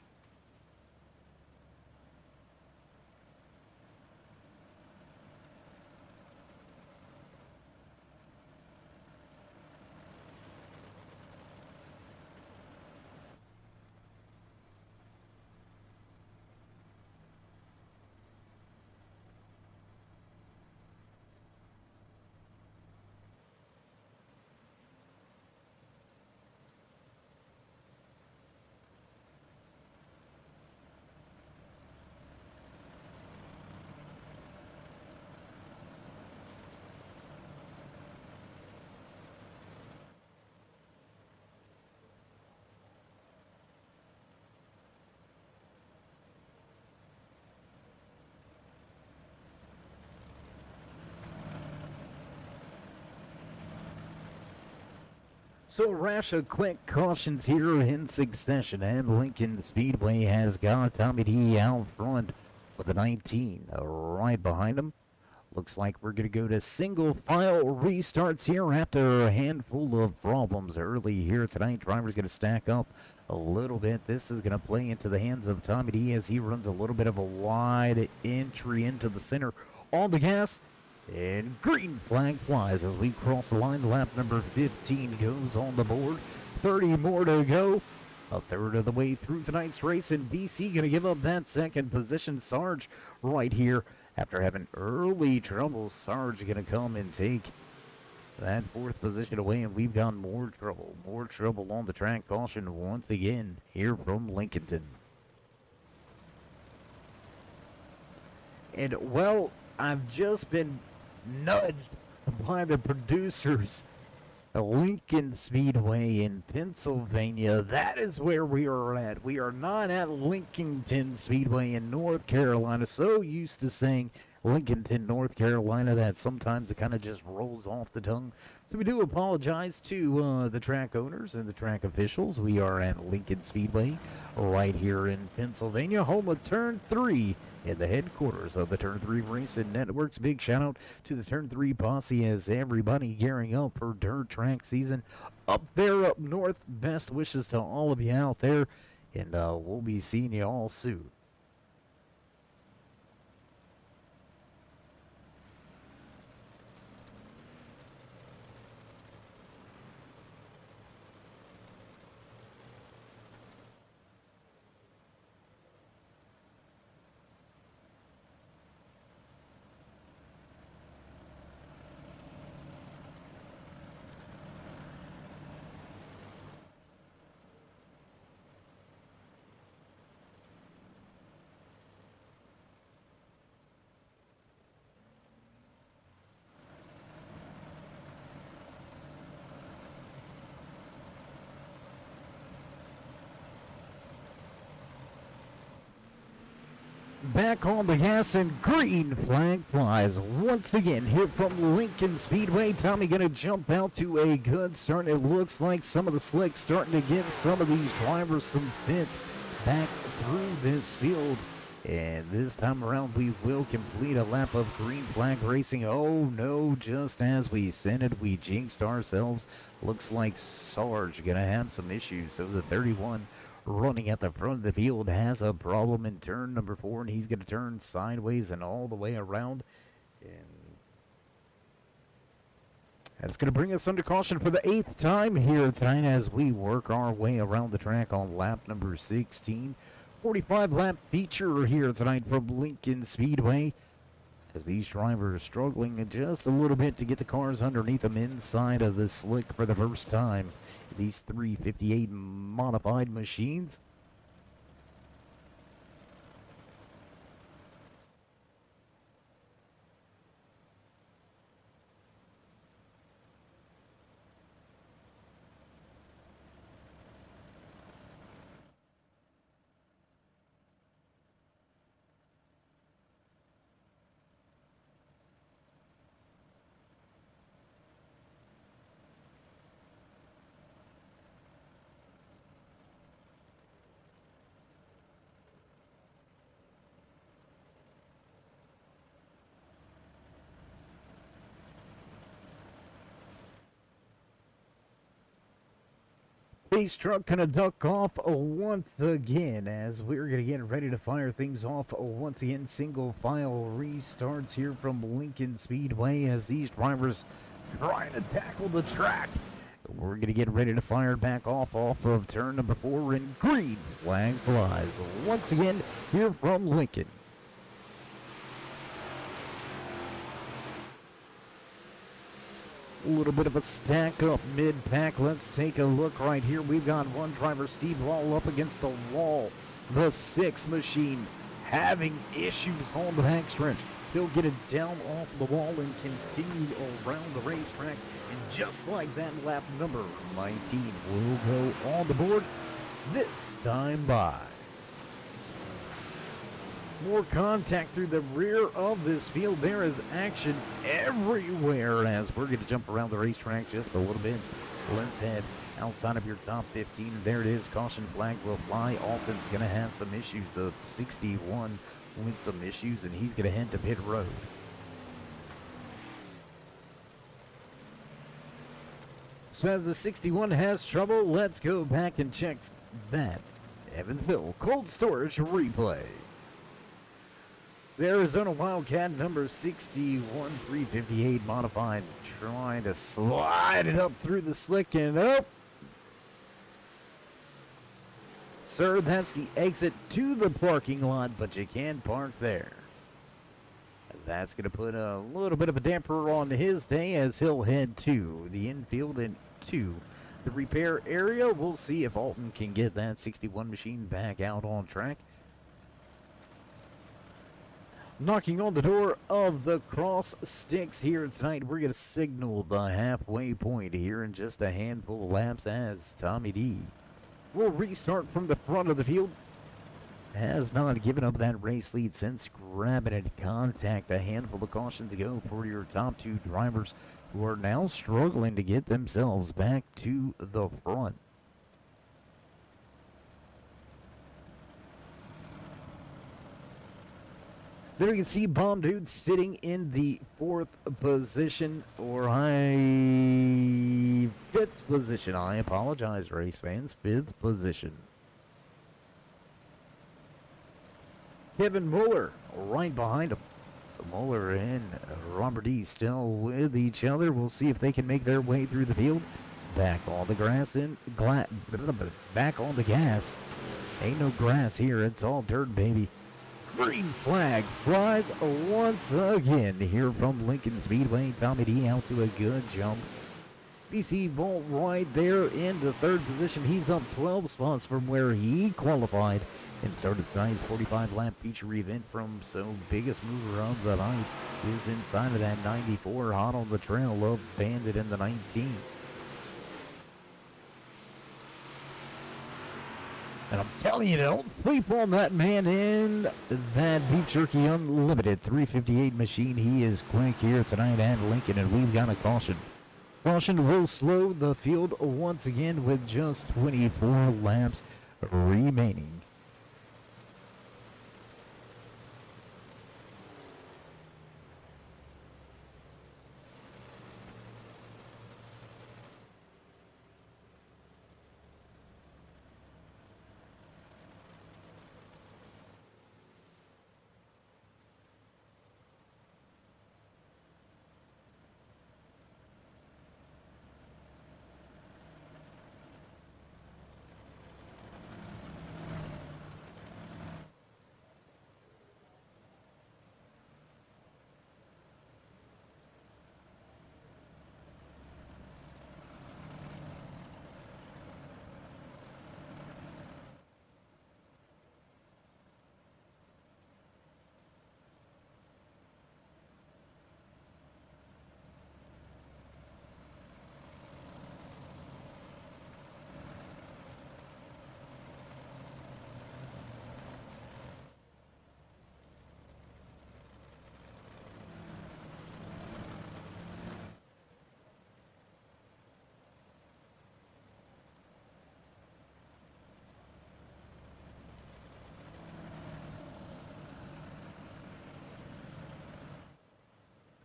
So a rash of quick cautions here in succession, and Lincoln Speedway has got Tommy D out front with a 19 right behind him. Looks like we're going to go to single file restarts here after a handful of problems early here tonight. Driver's going to stack up a little bit. This is going to play into the hands of Tommy D as he runs a little bit of a wide entry into the center on the gas. And green flag flies as we cross the line. Lap number 15 goes on the board. 30 more to go. A third of the way through tonight's race, and BC going to give up that second position. Sarge right here after having early trouble. Sarge going to come and take that fourth position away, and we've got more trouble. More trouble on the track. Caution once again here from Lincolnton. And, well, I've just been nudged by the producers. Lincoln Speedway in Pennsylvania, that is where we are at. We are not at Lincolnton Speedway in North Carolina. So used to saying Lincolnton, North Carolina, that sometimes it kind of just rolls off the tongue. So we do apologize to the track owners and the track officials. We are at Lincoln Speedway right here in Pennsylvania, home of Turn 3 in the headquarters of the Turn 3 Racing Networks. Big shout out to the Turn 3 posse as everybody gearing up for dirt track season up there up north. Best wishes to all of you out there, and we'll be seeing you all soon. Back on the gas, and green flag flies once again here from Lincoln Speedway. Tommy gonna jump out to a good start. It looks like some of the slicks starting to give some of these drivers some fits back through this field. And this time around, we will complete a lap of green flag racing. Oh no, just as we sent it, we jinxed ourselves. Looks like Sarge gonna have some issues. So the 31 running at the front of the field has a problem in turn number 4, and he's going to turn sideways and all the way around. And that's going to bring us under caution for the 8th time here tonight as we work our way around the track on lap number 16. 45 lap feature here tonight from Lincoln Speedway as these drivers struggling just a little bit to get the cars underneath them inside of the slick for the first time. These 358 modified machines. Base truck gonna duck off once again as we're gonna get ready to fire things off once again. Single file restarts here from Lincoln Speedway as these drivers trying to tackle the track. We're gonna get ready to fire back off of turn number 4, and green flag flies once again here from Lincoln. A little bit of a stack up mid-pack. Let's take a look right here. We've got one driver, Steve Wall, up against the wall. The 6 machine having issues on the backstretch. He'll get it down off the wall and continue around the racetrack. And just like that, lap number 19 will go on the board this time by. More contact through the rear of this field. There is action everywhere as we're going to jump around the racetrack just a little bit. Let's head outside of your top 15. There it is. Caution flag will fly. Alton's going to have some issues. The 61 with some issues, and he's going to head to pit road. So as the 61 has trouble, let's go back and check that Evansville cold storage replay. The Arizona Wildcat number 61, 358 modified, trying to slide it up through the slick and up. Sir, that's the exit to the parking lot, but you can park there. That's going to put a little bit of a damper on his day as he'll head to the infield and to the repair area. We'll see if Alton can get that 61 machine back out on track. Knocking on the door of the cross sticks here tonight. We're going to signal the halfway point here in just a handful of laps as Tommy D will restart from the front of the field. Has not given up that race lead since grabbing at contact. A handful of cautions to go for your top 2 drivers who are now struggling to get themselves back to the front. There you can see Bomb Dude sitting in the 4th position, or 5th position. I apologize, race fans. 5th position. Kevin Muller right behind him. So Muller and Robert D still with each other. We'll see if they can make their way through the field. Back on the grass in back on the gas. Ain't no grass here. It's all dirt, baby. Green flag flies once again here from Lincoln Speedway. Tommy D out to a good jump. BC Volt right there in the 3rd position. He's up 12 spots from where he qualified and started tonight's 45-lap feature event from. So biggest mover of the night is inside of that 94, hot on the trail of Bandit in the 19. And I'm telling you, don't sleep on that man in that Beef Jerky Unlimited 358 machine. He is quick here tonight at Lincoln, and we've got a caution. Caution will slow the field once again with just 24 laps remaining.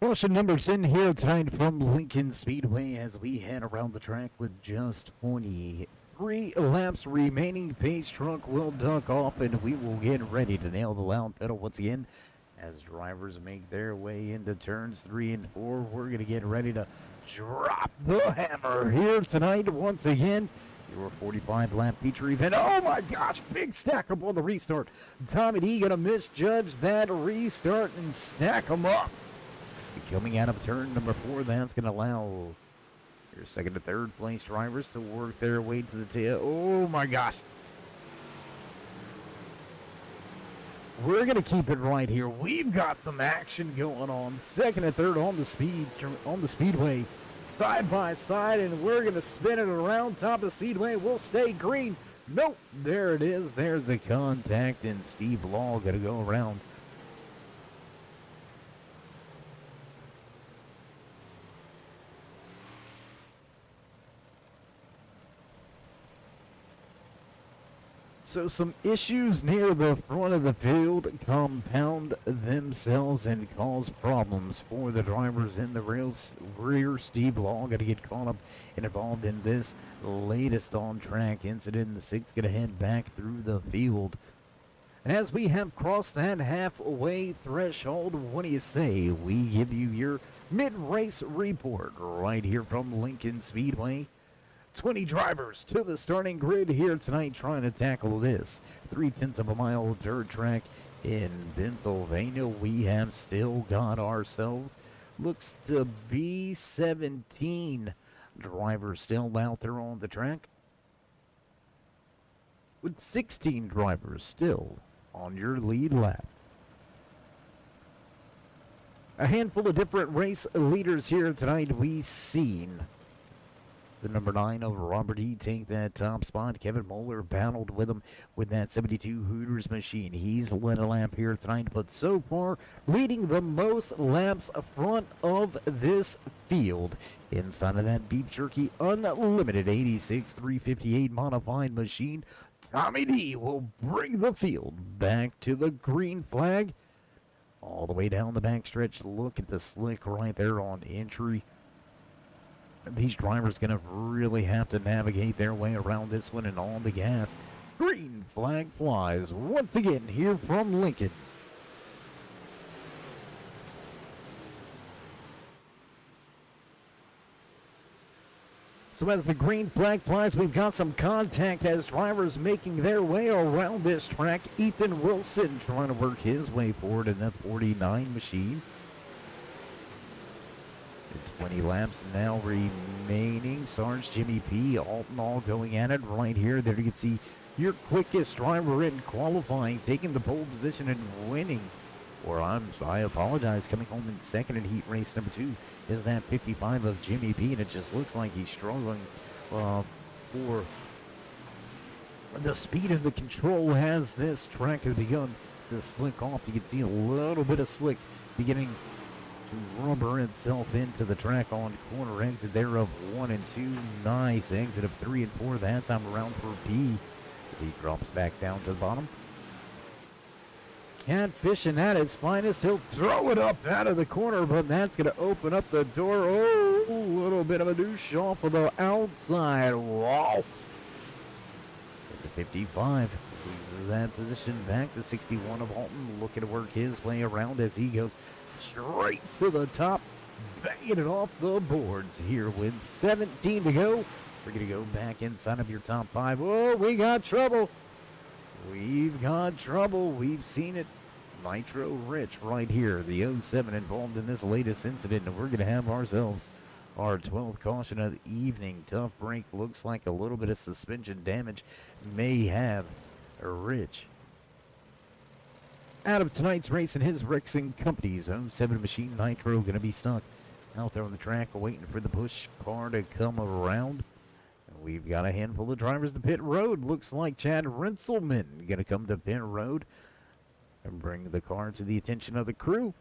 Caution number 10 here tonight from Lincoln Speedway as we head around the track with just 23 laps remaining. Pace truck will duck off and we will get ready to nail the loud pedal once again as drivers make their way into turns 3 and 4. We're going to get ready to drop the hammer here tonight once again. Your 45 lap feature event. Oh my gosh, big stack up on the restart. Tommy D gonna misjudge that restart and stack them up. Coming out of turn number 4, that's gonna allow your second to third place drivers to work their way to the tail. Oh my gosh. We're gonna keep it right here. We've got some action going on. Second and third on the speedway. Side by side, and we're going to spin it around top of the speedway. We'll stay green. Nope, there it is. There's the contact, and Steve Law going to go around. So some issues near the front of the field compound themselves and cause problems for the drivers in the rear. Steve Law going to get caught up and involved in this latest on-track incident. The sixth going to head back through the field. And as we have crossed that halfway threshold, what do you say we give you your mid-race report right here from Lincoln Speedway? 20 drivers to the starting grid here tonight trying to tackle this 0.3 of a mile dirt track in Pennsylvania. We have still got ourselves, looks to be 17 drivers still out there on the track, with 16 drivers still on your lead lap. A handful of different race leaders here tonight. We've seen the number 9 of Robert E. take that top spot. Kevin Moeller battled with him with that 72 Hooters machine. He's led a lap here tonight, but so far leading the most laps front of this field. Inside of that Beef Jerky Unlimited 86 358 modified machine, Tommy D will bring the field back to the green flag. All the way down the backstretch. Look at the slick right there on entry. These drivers going to really have to navigate their way around this one and on the gas. Green flag flies once again here from Lincoln. So as the green flag flies, we've got some contact as drivers making their way around this track. Ethan Wilson trying to work his way forward in that 49 machine. 20 laps now remaining. Sarge, Jimmy P, Alton all going at it right here. There you can see your quickest driver in qualifying, taking the pole position and winning. Or I apologize, coming home in second in heat race number 2 is that 55 of Jimmy P, and it just looks like he's struggling for the speed and the control as this track has begun to slick off. You can see a little bit of slick beginning to rubber itself into the track on corner exit there of 1 and 2. Nice exit of 3 and 4 that time around for P as he drops back down to the bottom. Catfishing at its finest. He'll throw it up out of the corner, but that's going to open up the door. Oh, a little bit of a douche off of the outside. Wow. At the 55. Loses that position back to 61 of Alton. Looking to work his way around as he goes straight to the top, banging it off the boards here with 17 to go. We're going to go back inside of your top 5. Oh, we got trouble. We've got trouble. We've seen it. Nitro Rich right here, the 07 involved in this latest incident, and we're going to have ourselves our 12th caution of the evening. Tough break. Looks like a little bit of suspension damage may have Rich out of tonight's race, and his RexingCompanies 07 machine Nitro going to be stuck out there on the track waiting for the push car to come around. And we've got a handful of drivers to pit road. Looks like Chad Renselman going to come to pit road and bring the car to the attention of the crew.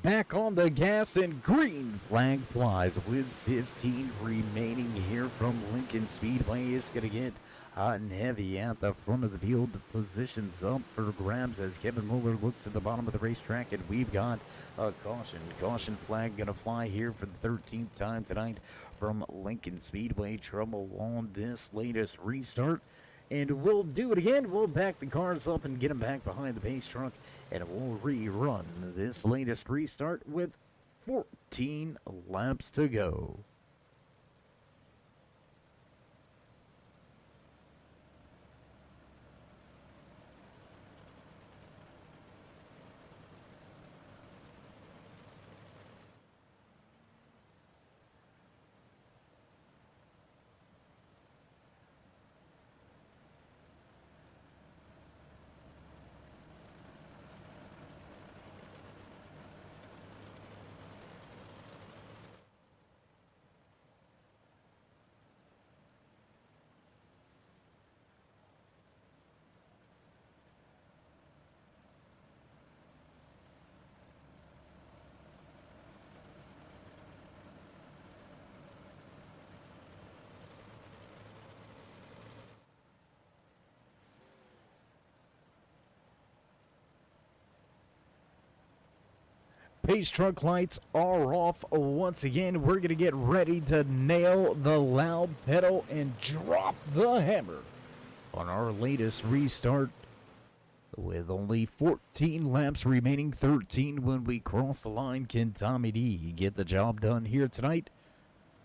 back on the gas and green flag flies with 15 remaining here from Lincoln Speedway. It's going to get hot and heavy at the front of the field. Positions up for grabs as Kevin Muller looks at the bottom of the racetrack, and we've got a caution flag going to fly here for the 13th time tonight from Lincoln Speedway. Trouble on this latest restart. And we'll do it again. We'll back the cars up and get them back behind the pace truck. And we'll rerun this latest restart with 14 laps to go. Pace truck lights are off once again. We're going to get ready to nail the loud pedal and drop the hammer on our latest restart. With only 14 laps remaining, 13 when we cross the line, can Tommy D get the job done here tonight?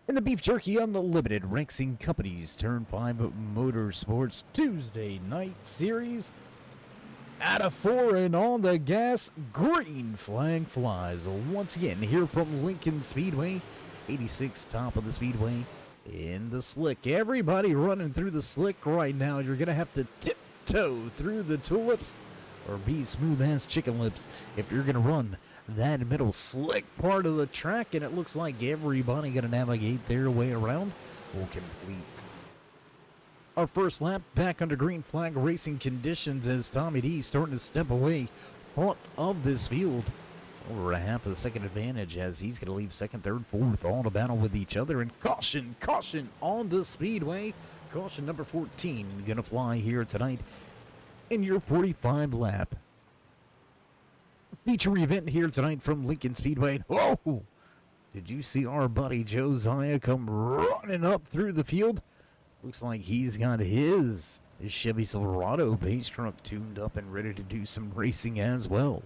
In the Beef Jerky Unlimited RexingCompanies Turn 5 Motorsports Tuesday Night Series. Out of 4 and on the gas, green flag flies once again here from Lincoln Speedway. 86 top of the speedway in the slick. Everybody running through the slick right now. You're going to have to tiptoe through the tulips or be smooth as chicken lips if you're going to run that middle slick part of the track. And it looks like everybody going to navigate their way around. Will complete our first lap back under green flag racing conditions as Tommy D starting to step away front of this field. Over a half a second advantage as he's going to leave second, third, fourth, all to battle with each other. And caution on the speedway. Caution number 14 going to fly here tonight in your 45 lap. Feature event here tonight from Lincoln Speedway. Whoa! Did you see our buddy Josiah come running up through the field? Looks like he's got his Chevy Silverado pace truck tuned up and ready to do some racing as well.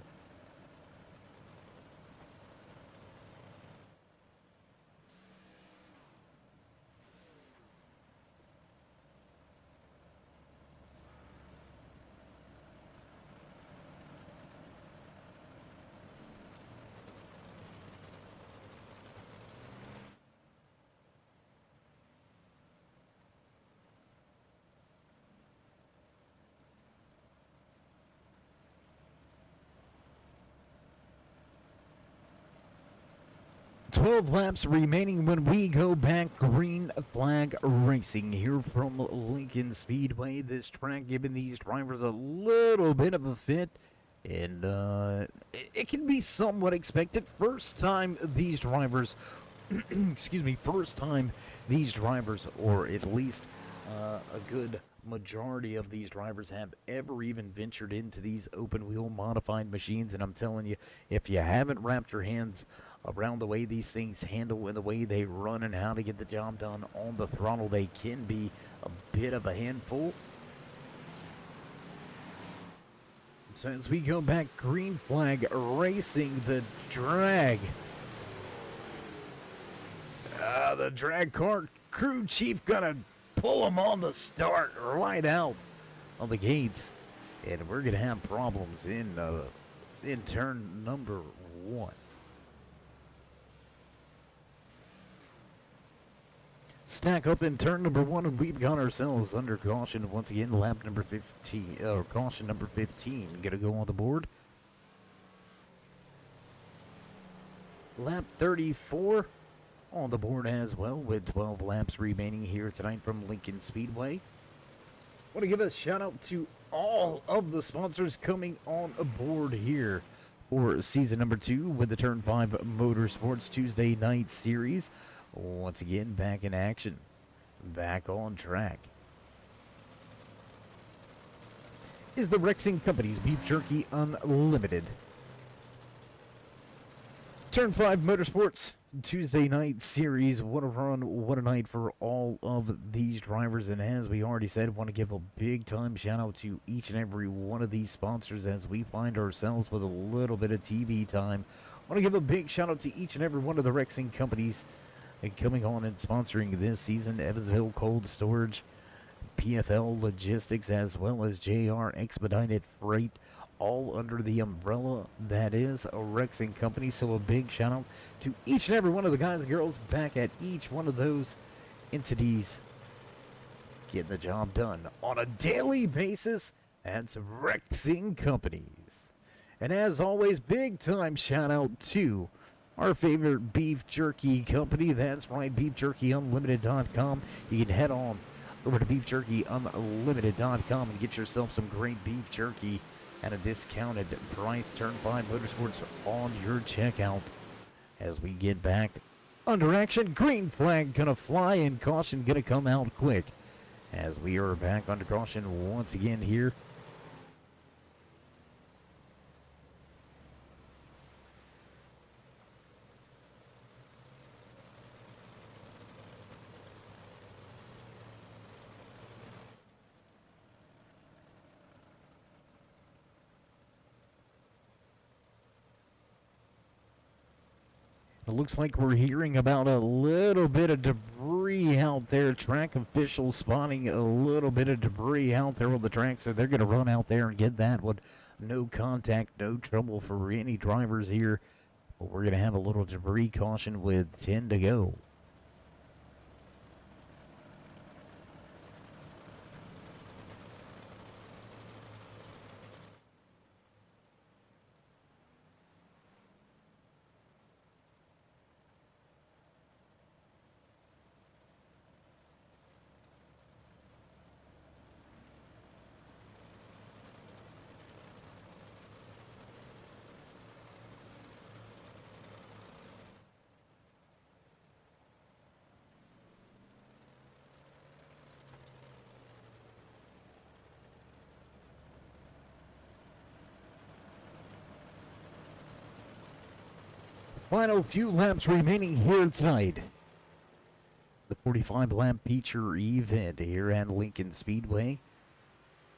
12 laps remaining when we go back green flag racing here from Lincoln Speedway. This track giving these drivers a little bit of a fit, and it can be somewhat expected. First time these drivers, first time these drivers, or at least a good majority of these drivers have ever even ventured into these open wheel modified machines. And I'm telling you, if you haven't wrapped your hands around the way these things handle and the way they run and how to get the job done on the throttle, they can be a bit of a handful. So as we go back green flag racing, the drag car crew chief gonna pull them on the start right out of the gates, and we're gonna have problems in turn number 1. Stack up in turn number 1, and we've got ourselves under caution once again. Lap number 15, or caution number 15, gonna go on the board. Lap 34 on the board as well, with 12 laps remaining here tonight from Lincoln Speedway. Want to give a shout out to all of the sponsors coming on aboard here for season number 2 with the Turn 5 Motorsports Tuesday night series. Once again, back in action, back on track is the RexingCompanies Beef Jerky Unlimited Turn 5 Motorsports Tuesday night series. What a run, what a night for all of these drivers. And as we already said, want to give a big time shout out to each and every one of these sponsors as we find ourselves with a little bit of TV time. Want to give a big shout out to each and every one of the RexingCompanies coming on and sponsoring this season. Evansville Cold Storage, PFL Logistics, as well as JR Expedited Freight, all under the umbrella that is a RexingCompany. So a big shout out to each and every one of the guys and girls back at each one of those entities getting the job done on a daily basis. That's RexingCompanies. And as always, big time shout out to our favorite beef jerky company. That's right, beefjerkyunlimited.com. You can head on over to beefjerkyunlimited.com and get yourself some great beef jerky at a discounted price. Turn 5 Motorsports on your checkout. As we get back under action, green flag gonna fly and caution gonna come out quick as we are back under caution once again here. It looks like we're hearing about a little bit of debris out there. Track officials spotting a little bit of debris out there on the track, so they're going to run out there and get that one. No contact, no trouble for any drivers here. But we're going to have a little debris caution with 10 to go. Final few laps remaining here tonight. The 45 lap feature event here at Lincoln Speedway.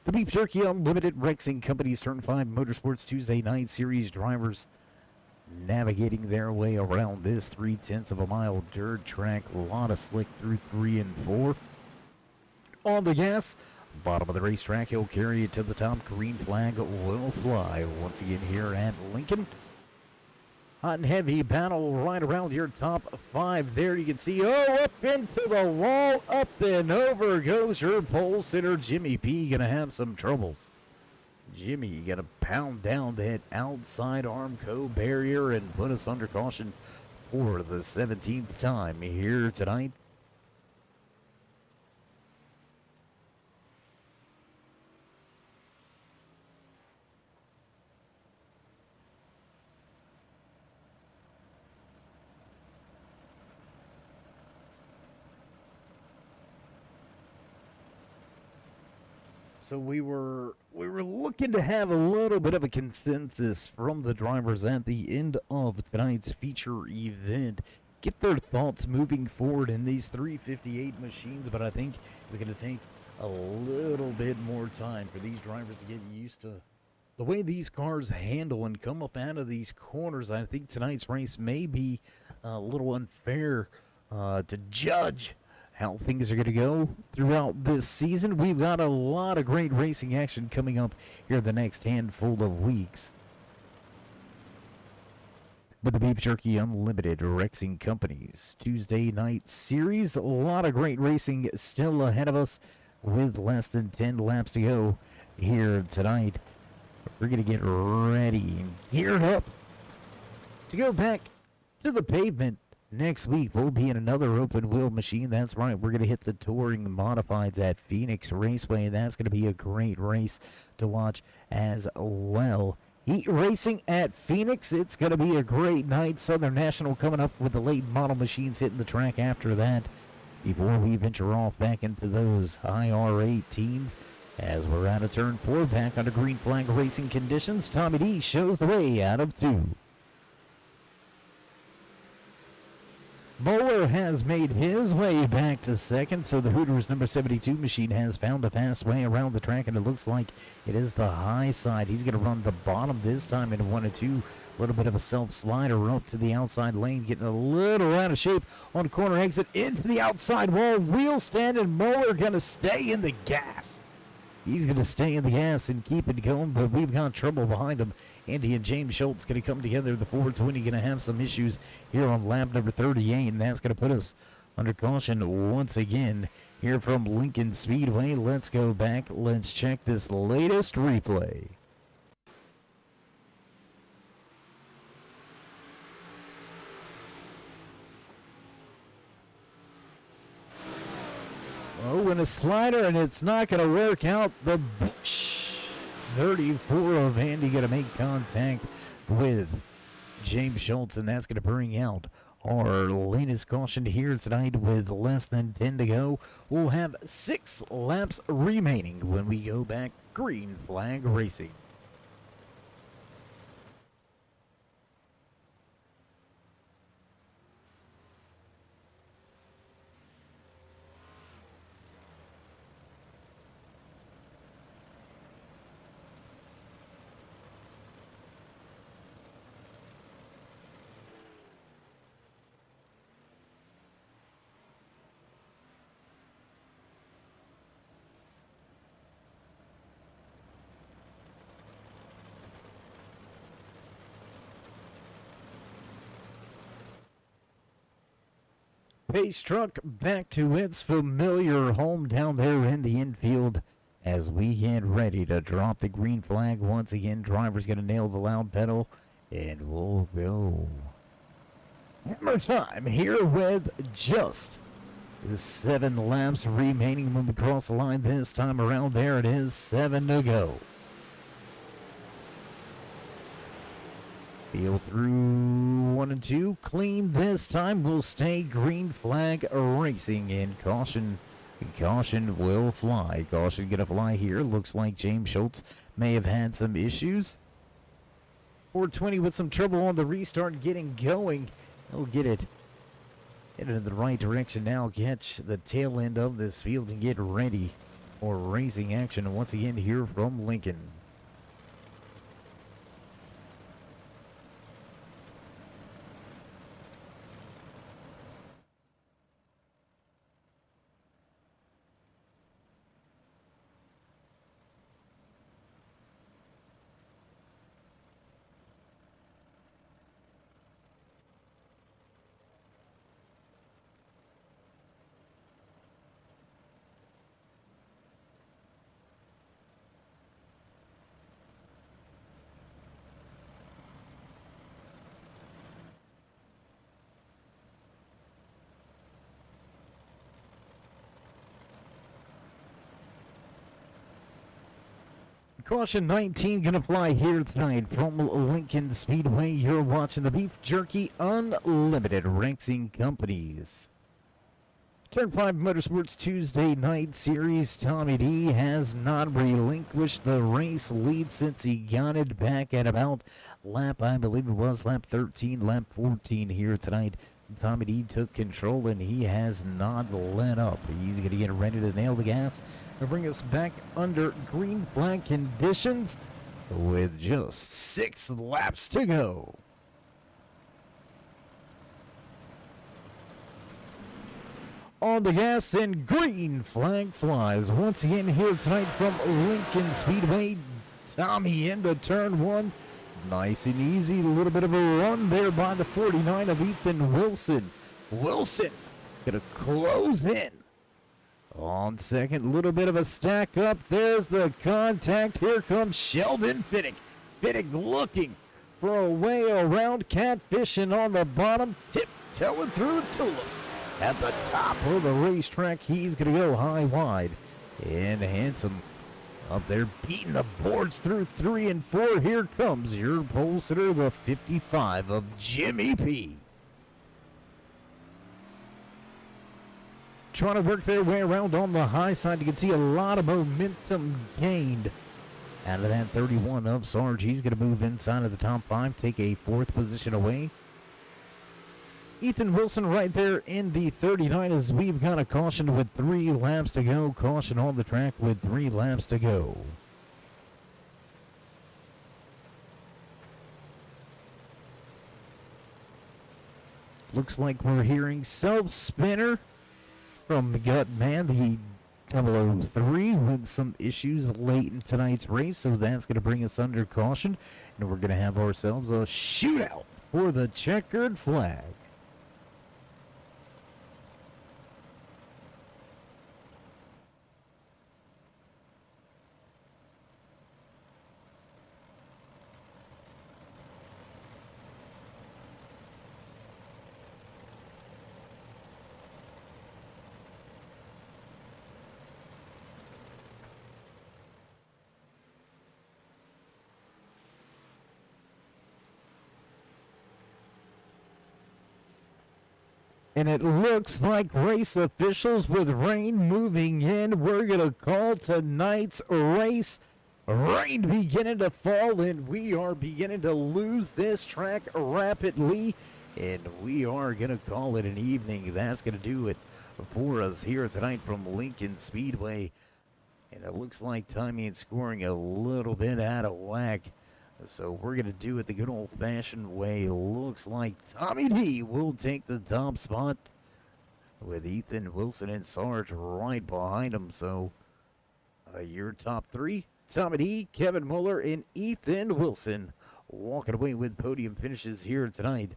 The Beef Jerky Unlimited RexingCompanies Turn 5 Motorsports Tuesday night series drivers navigating their way around this 3/10 of a mile dirt track. A lot of slick through 3 and 4. On the gas, bottom of the racetrack, he'll carry it to the top. Green flag will fly once again here at Lincoln. Hot and heavy battle right around your top 5 there. You can see, up into the wall, up and over goes your pole sitter, Jimmy P. Gonna have some troubles. Jimmy gonna pound down that outside Armco barrier and put us under caution for the 17th time here tonight. So we were looking to have a little bit of a consensus from the drivers at the end of tonight's feature event. Get their thoughts moving forward in these 358 machines, but I think it's going to take a little bit more time for these drivers to get used to the way these cars handle and come up out of these corners. I think tonight's race may be a little unfair to judge how things are going to go throughout this season. We've got a lot of great racing action coming up here the next handful of weeks. With the Beef Jerky Unlimited RexingCompanies Tuesday night series, a lot of great racing still ahead of us with less than 10 laps to go here tonight. We're going to get ready and geared up to go back to the pavement. Next week, we'll be in another open-wheel machine. That's right. We're going to hit the Touring Modifieds at Phoenix Raceway. That's going to be a great race to watch as well Heat racing at Phoenix. It's going to be a great night. Southern National coming up with the late model machines hitting the track after that. Before we venture off back into those high R18s, as we're out of turn 4, back under green flag racing conditions, Tommy D shows the way out of 2. Bowler has made his way back to second, so the Hooters number 72 machine has found a fast way around the track, and it looks like it is the high side. He's going to run the bottom this time in 1 and 2. A little bit of a self-slider up to the outside lane, getting a little out of shape on corner exit into the outside wall. Wheel stand, and Bowler going to stay in the gas. He's going to stay in the gas and keep it going, but we've got trouble behind him. Andy and James Schultz going to come together. The Ford's winning, going to have some issues here on lap number 38, and that's going to put us under caution once again here from Lincoln Speedway. Let's go back. Let's check this latest replay. Oh, and a slider, and it's not going to work out. The 34 of Andy going to make contact with James Schultz, and that's going to bring out our latest caution here tonight with less than 10 to go. We'll have 6 laps remaining when we go back green flag racing. Pace truck back to its familiar home down there in the infield as we get ready to drop the green flag once again. Driver's going to nail the loud pedal, and we'll go. Hammer time here with just 7 laps remaining when we cross the line this time around. There it is, 7 to go. Feel through 1 and 2, clean this time. Will stay green flag racing, and caution will fly. Caution gonna fly here. Looks like James Schultz may have had some issues. 420 with some trouble on the restart getting going. He'll get it headed in the right direction now. Catch the tail end of this field and get ready for racing action once again here from Lincoln. Caution 19 gonna fly here tonight from Lincoln Speedway. You're watching the Beef Jerky Unlimited RexingCompanies. Turn 5 Motorsports Tuesday night series. Tommy D has not relinquished the race lead since he got it back at about lap, I believe it was lap 13, lap 14 here tonight. Tommy D took control and he has not let up. He's gonna get ready to nail the gas and bring us back under green flag conditions with just 6 laps to go. On the gas, and green flag flies once again here tonight from Lincoln Speedway. Tommy into turn 1. Nice and easy. A little bit of a run there by the 49 of Ethan Wilson. Wilson gonna close in on second. Little bit of a stack up. There's the contact. Here comes Sheldon Fittick. Fittick looking for a way around, catfishing on the bottom, tiptoeing through tulips. At the top of the racetrack, he's going to go high, wide, and handsome. Up there beating the boards through 3 and 4. Here comes your pole sitter, the 55 of Jimmy P. Trying to work their way around on the high side. You can see a lot of momentum gained out of that 31 of Sarge. He's going to move inside of the top 5, take a 4th position away. Ethan Wilson right there in the 39 as we've got a caution with 3 laps to go. Caution on the track with 3 laps to go. Looks like we're hearing self-spinner from Gutman, the 003, with some issues late in tonight's race, so that's going to bring us under caution, and we're going to have ourselves a shootout for the checkered flag. And it looks like race officials with rain moving in. We're going to call tonight's race. Rain beginning to fall, and we are beginning to lose this track rapidly. And we are going to call it an evening. That's going to do it for us here tonight from Lincoln Speedway. And it looks like timing and scoring a little bit out of whack. So we're going to do it the good old-fashioned way. Looks like Tommy D will take the top spot with Ethan Wilson and Sarge right behind him. So your top 3, Tommy D, Kevin Muller, and Ethan Wilson walking away with podium finishes here tonight.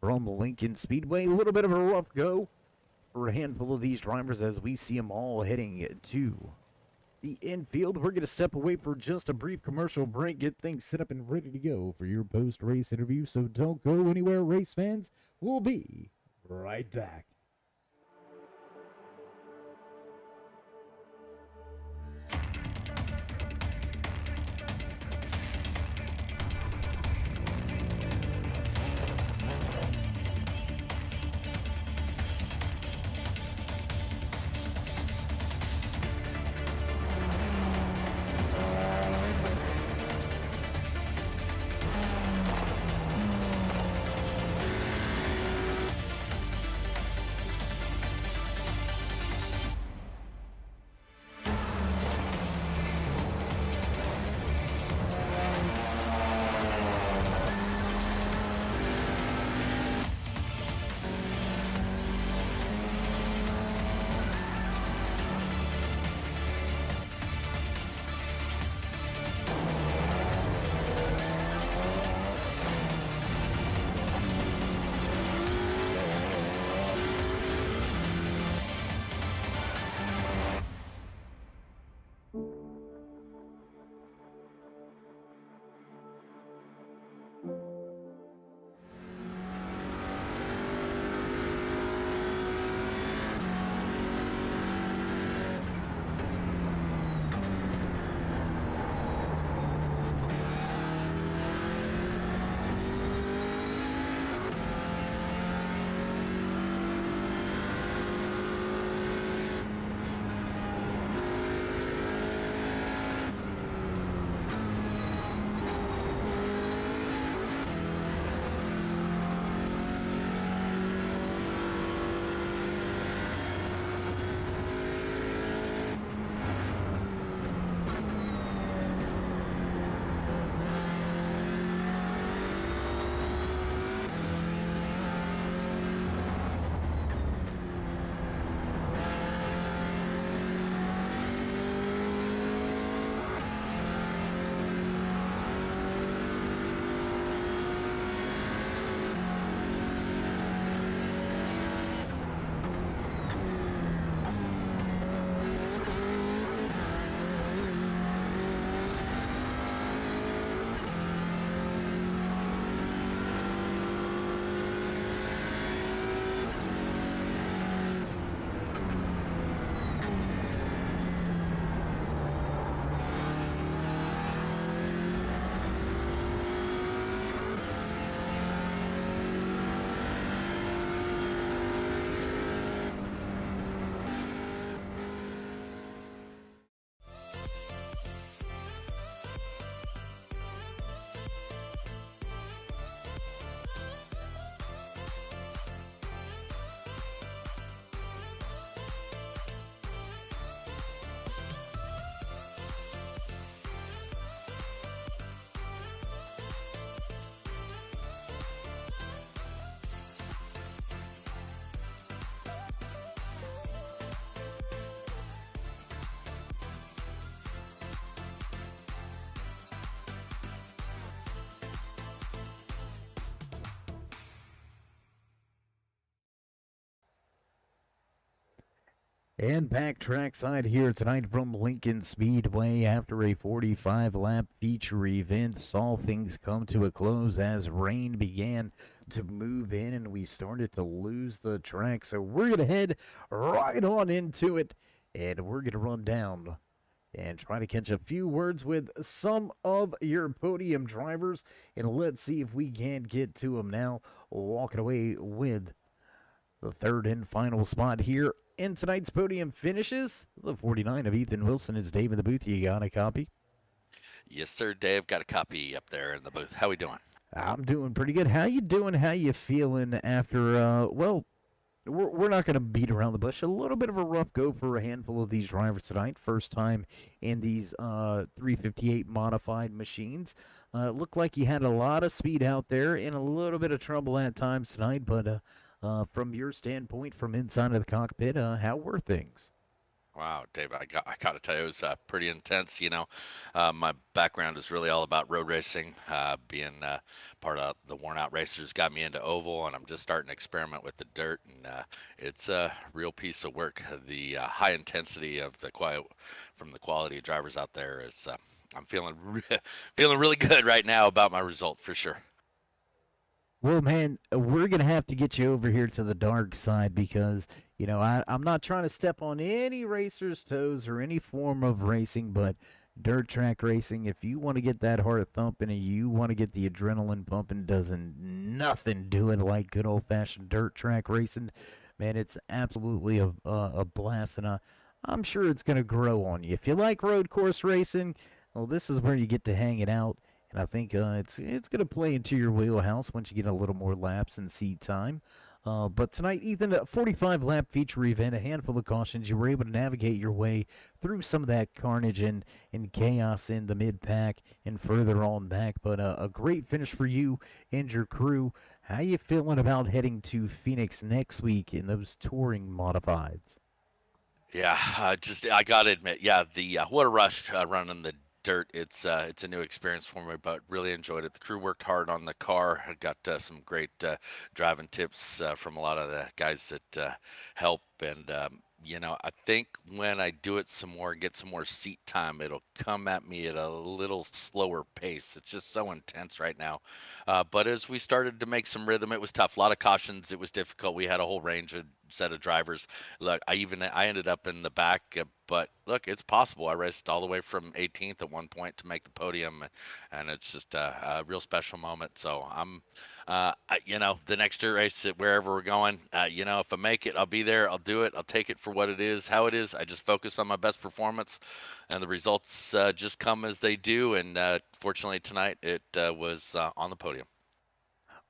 From Lincoln Speedway, a little bit of a rough go for a handful of these drivers as we see them all heading to the infield. We're going to step away for just a brief commercial break, get things set up and ready to go for your post-race interview. So don't go anywhere, race fans. We'll be right back. And back trackside here tonight from Lincoln Speedway after a 45-lap feature event saw things come to a close as rain began to move in and we started to lose the track. So we're going to head right on into it and we're going to run down and try to catch a few words with some of your podium drivers. And let's see if we can get to them now, walking away with the third and final spot here in tonight's podium finishes. The 49 of Ethan Wilson is Dave in the booth. You got a copy? Yes, sir, Dave. Got a copy up there in the booth. How we doing? I'm doing pretty good. How you doing? How you feeling after, we're not going to beat around the bush. A little bit of a rough go for a handful of these drivers tonight. First time in these 358 modified machines. Looked like you had a lot of speed out there and a little bit of trouble at times tonight, but from your standpoint, from inside of the cockpit, how were things? Wow, Dave, I got to tell you, it was pretty intense. My background is really all about road racing. Being part of the Worn Out Racers got me into oval, and I'm just starting to experiment with the dirt, and it's a real piece of work. The high intensity of from the quality of drivers out there is. I'm feeling really good right now about my result for sure. Well, man, we're going to have to get you over here to the dark side because, I'm not trying to step on any racer's toes or any form of racing, but dirt track racing, if you want to get that heart thumping and you want to get the adrenaline pumping, doesn't nothing do it like good old-fashioned dirt track racing. Man, it's absolutely a blast, and I'm sure it's going to grow on you. If you like road course racing, well, this is where you get to hang it out. And I think it's going to play into your wheelhouse once you get a little more laps and seat time. But tonight, Ethan, a 45-lap feature event, a handful of cautions. You were able to navigate your way through some of that carnage and chaos in the mid-pack and further on back. But a great finish for you and your crew. How you feeling about heading to Phoenix next week in those touring modifieds? Yeah, I gotta admit, yeah, the what a rush running the dirt. It's a new experience for me, but really enjoyed it. The crew worked hard on the car. I got some great driving tips from a lot of the guys that help. And I think when I do it some more, get some more seat time, it'll come at me at a little slower pace. It's just so intense right now. But as we started to make some rhythm, it was tough. A lot of cautions. It was difficult. We had a whole range of set of drivers. Look, I ended up in the back, but look, it's possible. I raced all the way from 18th at one point to make the podium, and it's just a real special moment. So I'm, the next dirt race, wherever we're going, if I make it, I'll be there. I'll do it. I'll take it for what it is, how it is. I just focus on my best performance, and the results just come as they do. And fortunately tonight, it was on the podium.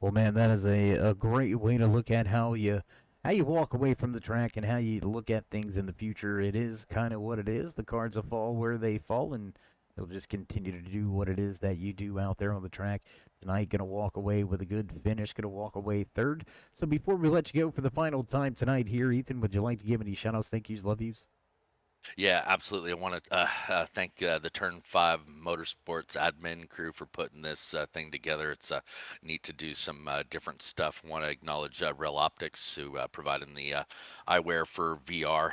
Well, man, that is a great way to look at how you walk away from the track and how you look at things in the future. It is kind of what it is. The cards will fall where they fall, and they'll just continue to do what it is that you do out there on the track. Tonight, going to walk away with a good finish, going to walk away third. So before we let you go for the final time tonight here, Ethan, would you like to give any shout-outs, thank yous, love yous? Yeah, absolutely. I want to thank the Turn 5 Motorsports admin crew for putting this thing together. It's neat to do some different stuff. Want to acknowledge Real Optics, who providing the eyewear for VR.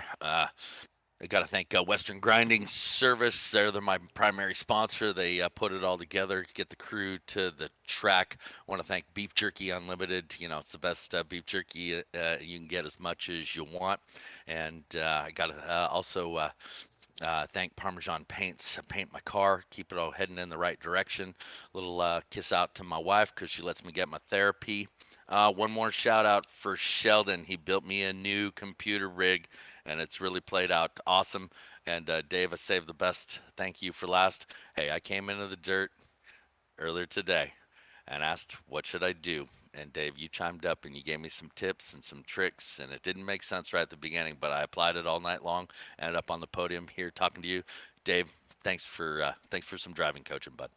I got to thank Western Grinding Service. They're my primary sponsor. They put it all together, get the crew to the track. I want to thank Beef Jerky Unlimited. It's the best beef jerky. You can get as much as you want. And I got to also thank Parmesan Paints. Paint my car, keep it all heading in the right direction. Little kiss out to my wife because she lets me get my therapy. One more shout out for Sheldon. He built me a new computer rig, and it's really played out awesome. And Dave, I saved the best. Thank you for last. Hey, I came into the dirt earlier today and asked, what should I do? And Dave, you chimed up and you gave me some tips and some tricks, and it didn't make sense right at the beginning, but I applied it all night long. Ended up on the podium here talking to you. Dave, thanks for some driving coaching, bud.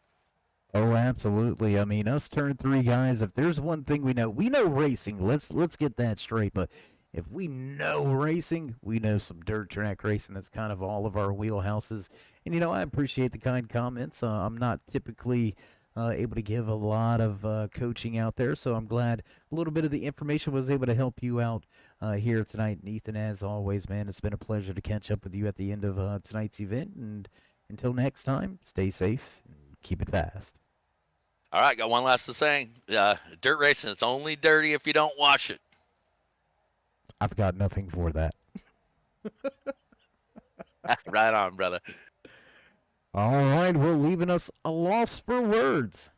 Oh, absolutely. I mean, us Turn 3 guys, if there's one thing we know racing. Let's get that straight. But if we know racing, we know some dirt track racing. That's kind of all of our wheelhouses. And, I appreciate the kind comments. I'm not typically able to give a lot of coaching out there. So I'm glad a little bit of the information was able to help you out here tonight. And Ethan, as always, man, it's been a pleasure to catch up with you at the end of tonight's event. And until next time, stay safe and keep it fast. All right, got one last thing. Dirt racing, it's only dirty if you don't wash it. I've got nothing for that. Right on, brother. All right, well, leaving us a loss for words.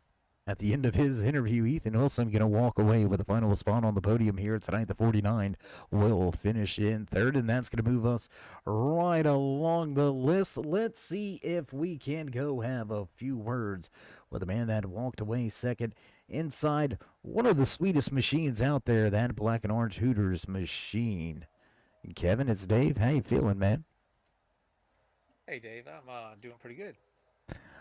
At the end of his interview, Ethan Wilson going to walk away with the final spot on the podium here tonight. The 49 will finish in third, and that's going to move us right along the list. Let's see if we can go have a few words with the man that walked away second inside one of the sweetest machines out there, that black and orange Hooters machine. Kevin, it's Dave. How you feeling, man? Hey, Dave, I'm doing pretty good.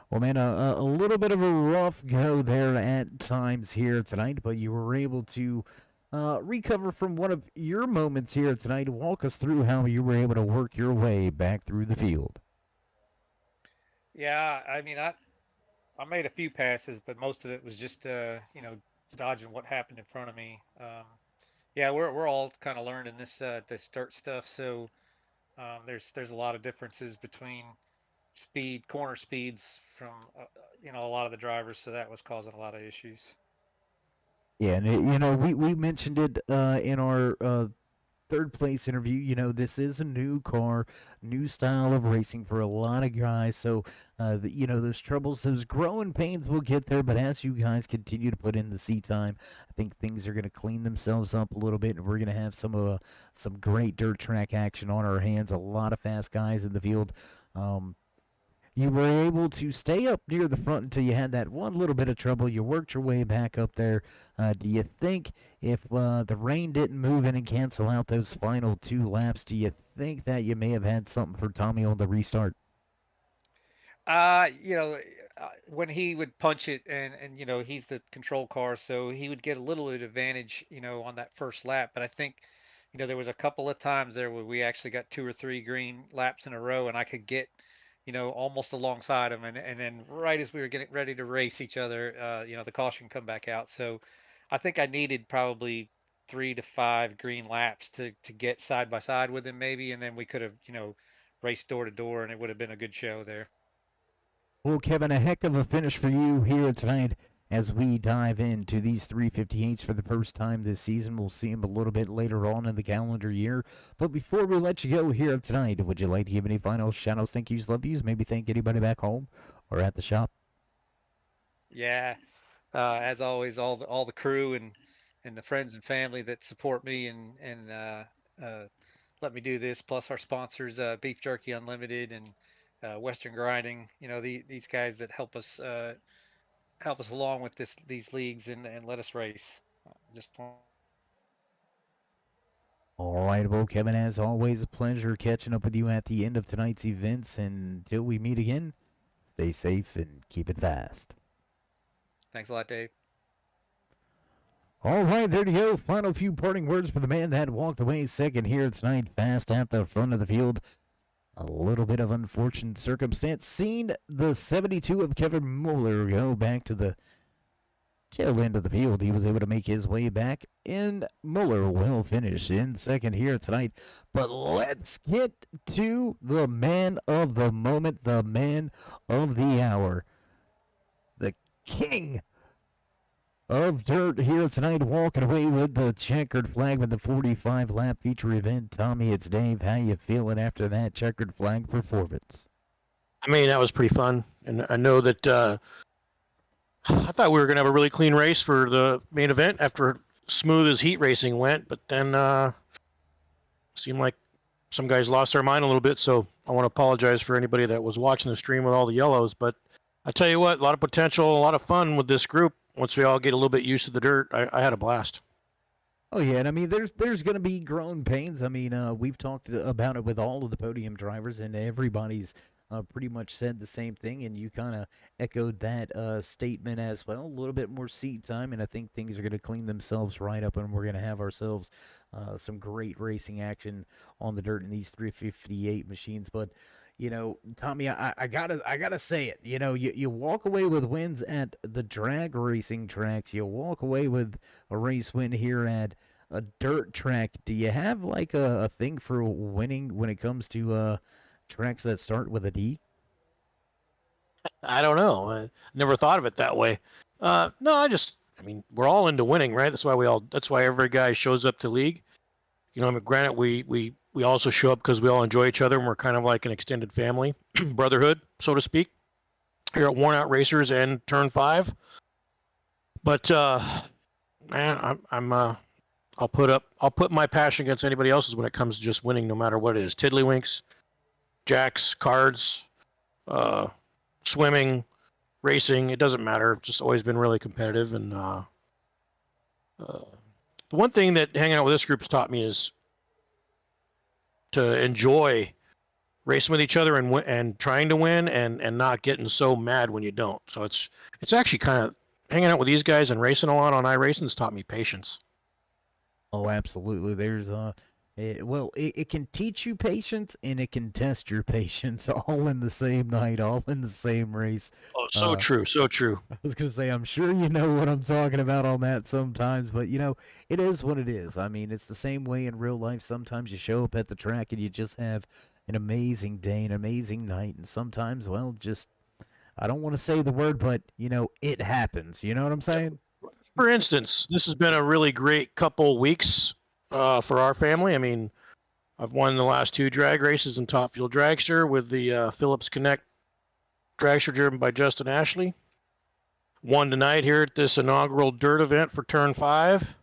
Well, man, a little bit of a rough go there at times here tonight, but you were able to recover from one of your moments here tonight. Walk us through how you were able to work your way back through the field. Yeah, I mean, I made a few passes, but most of it was just dodging what happened in front of me. Yeah, we're all kind of learning this dirt stuff, so there's a lot of differences between corner speeds from a lot of the drivers, so that was causing a lot of issues. Yeah, and we mentioned it in our third place interview. This is a new car, new style of racing for a lot of guys. So, those troubles, those growing pains will get there. But as you guys continue to put in the seat time, I think things are going to clean themselves up a little bit, and we're going to have some great dirt track action on our hands. A lot of fast guys in the field. You were able to stay up near the front until you had that one little bit of trouble. You worked your way back up there. Do you think if the rain didn't move in and cancel out those final 2 laps, do you think that you may have had something for Tommy on the restart? Uh, you know, when he would punch it, and he's the control car, so he would get a little bit of advantage, on that first lap. But I think, there was a couple of times there where we actually got 2 or 3 green laps in a row, and I could get, almost alongside him, and then right as we were getting ready to race each other, the caution come back out. So I think I needed probably 3 to 5 green laps to get side by side with him, maybe, and then we could have, raced door to door, and it would have been a good show there. Well, Kevin, a heck of a finish for you here tonight as we dive into these 358s for the first time this season. We'll see them a little bit later on in the calendar year. But before we let you go here tonight, would you like to give any final shout-outs, thank yous, love yous, maybe thank anybody back home or at the shop? Yeah, as always, all the crew and the friends and family that support me and let me do this, plus our sponsors, Beef Jerky Unlimited and Western Grinding. These guys that help us along with these leagues and let us race. Just All right, well, Kevin, as always, a pleasure catching up with you at the end of tonight's events. And until we meet again, stay safe and keep it fast. Thanks a lot, Dave. All right, there you go. Final few parting words for the man that walked away second here tonight, fast at the front of the field. A little bit of unfortunate circumstance. Seen the 72 of Kevin Mueller go back to the tail end of the field. He was able to make his way back, and Mueller will finish in second here tonight. But let's get to the man of the moment, the man of the hour, the king of dirt here tonight, walking away with the checkered flag with the 45-lap feature event. Tommy, it's Dave. How you feeling after that checkered flag performance? I mean, that was pretty fun, and I know that I thought we were going to have a really clean race for the main event after smooth as heat racing went, but then seemed like some guys lost their mind a little bit, so I want to apologize for anybody that was watching the stream with all the yellows, but I tell you what, a lot of potential, a lot of fun with this group. Once we all get a little bit used to the dirt, I had a blast. Oh yeah, and I mean, there's going to be growing pains. I mean, we've talked about it with all of the podium drivers, and everybody's pretty much said the same thing, and you kind of echoed that statement as well. A little bit more seat time, and I think things are going to clean themselves right up, and we're going to have ourselves some great racing action on the dirt in these 358 machines. But Tommy, I gotta say it. You walk away with wins at the drag racing tracks. You walk away with a race win here at a dirt track. Do you have like a thing for winning when it comes to tracks that start with a D? I don't know. I never thought of it that way. No, I mean, we're all into winning, right? That's why every guy shows up to league. I mean, granted, we also show up because we all enjoy each other and we're kind of like an extended family, brotherhood, so to speak, here at Worn Out Racers and Turn 5. But, man, I'll put my passion against anybody else's when it comes to just winning, no matter what it is. Tiddlywinks, jacks, cards, swimming, racing, it doesn't matter. It's just always been really competitive. And the one thing that hanging out with this group's taught me is to enjoy racing with each other and trying to win and not getting so mad when you don't. So it's actually kind of hanging out with these guys and racing a lot on iRacing has taught me patience. Oh, absolutely. It can teach you patience and it can test your patience all in the same night, all in the same race. Oh, so true, so true. I was going to say, I'm sure you know what I'm talking about on that sometimes, but it is what it is. I mean, it's the same way in real life. Sometimes you show up at the track and you just have an amazing day, an amazing night, and sometimes, well, just, I don't want to say the word, but, it happens. You know what I'm saying? For instance, this has been a really great couple weeks for our family. I mean, I've won the last 2 drag races in Top Fuel Dragster with the Phillips Connect dragster driven by Justin Ashley. Won tonight here at this inaugural dirt event for Turn 5.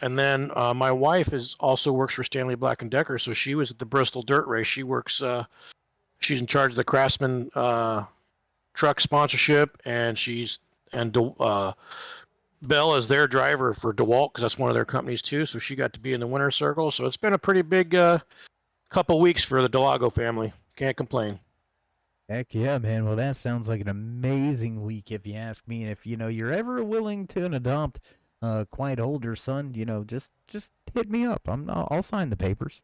And then my wife also works for Stanley Black & Decker, so she was at the Bristol dirt race. She works, she's in charge of the Craftsman truck sponsorship, and Belle is their driver for DeWalt because that's one of their companies too. So she got to be in the winner's circle. So it's been a pretty big couple weeks for the Delago family. Can't complain. Heck yeah, man. Well, that sounds like an amazing week if you ask me. And if you're ever willing to adopt a quite older son, just hit me up. I'll sign the papers.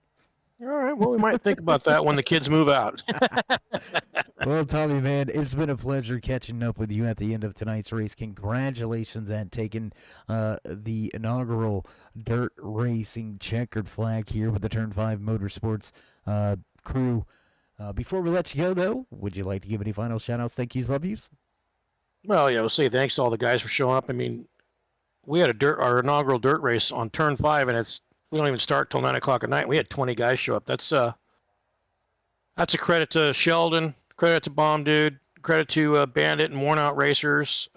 All right. Well, we might think about that when the kids move out. Well, Tommy, man, it's been a pleasure catching up with you at the end of tonight's race. Congratulations on taking the inaugural dirt racing checkered flag here with the Turn 5 Motorsports crew. Before we let you go, though, would you like to give any final shout-outs, thank yous, love yous? Well, yeah, we'll say thanks to all the guys for showing up. I mean, we had our inaugural dirt race on Turn 5, and we don't even start till 9 o'clock at night. We had 20 guys show up. That's a credit to Sheldon, credit to Bomb Dude, credit to Bandit and Worn Out Racers,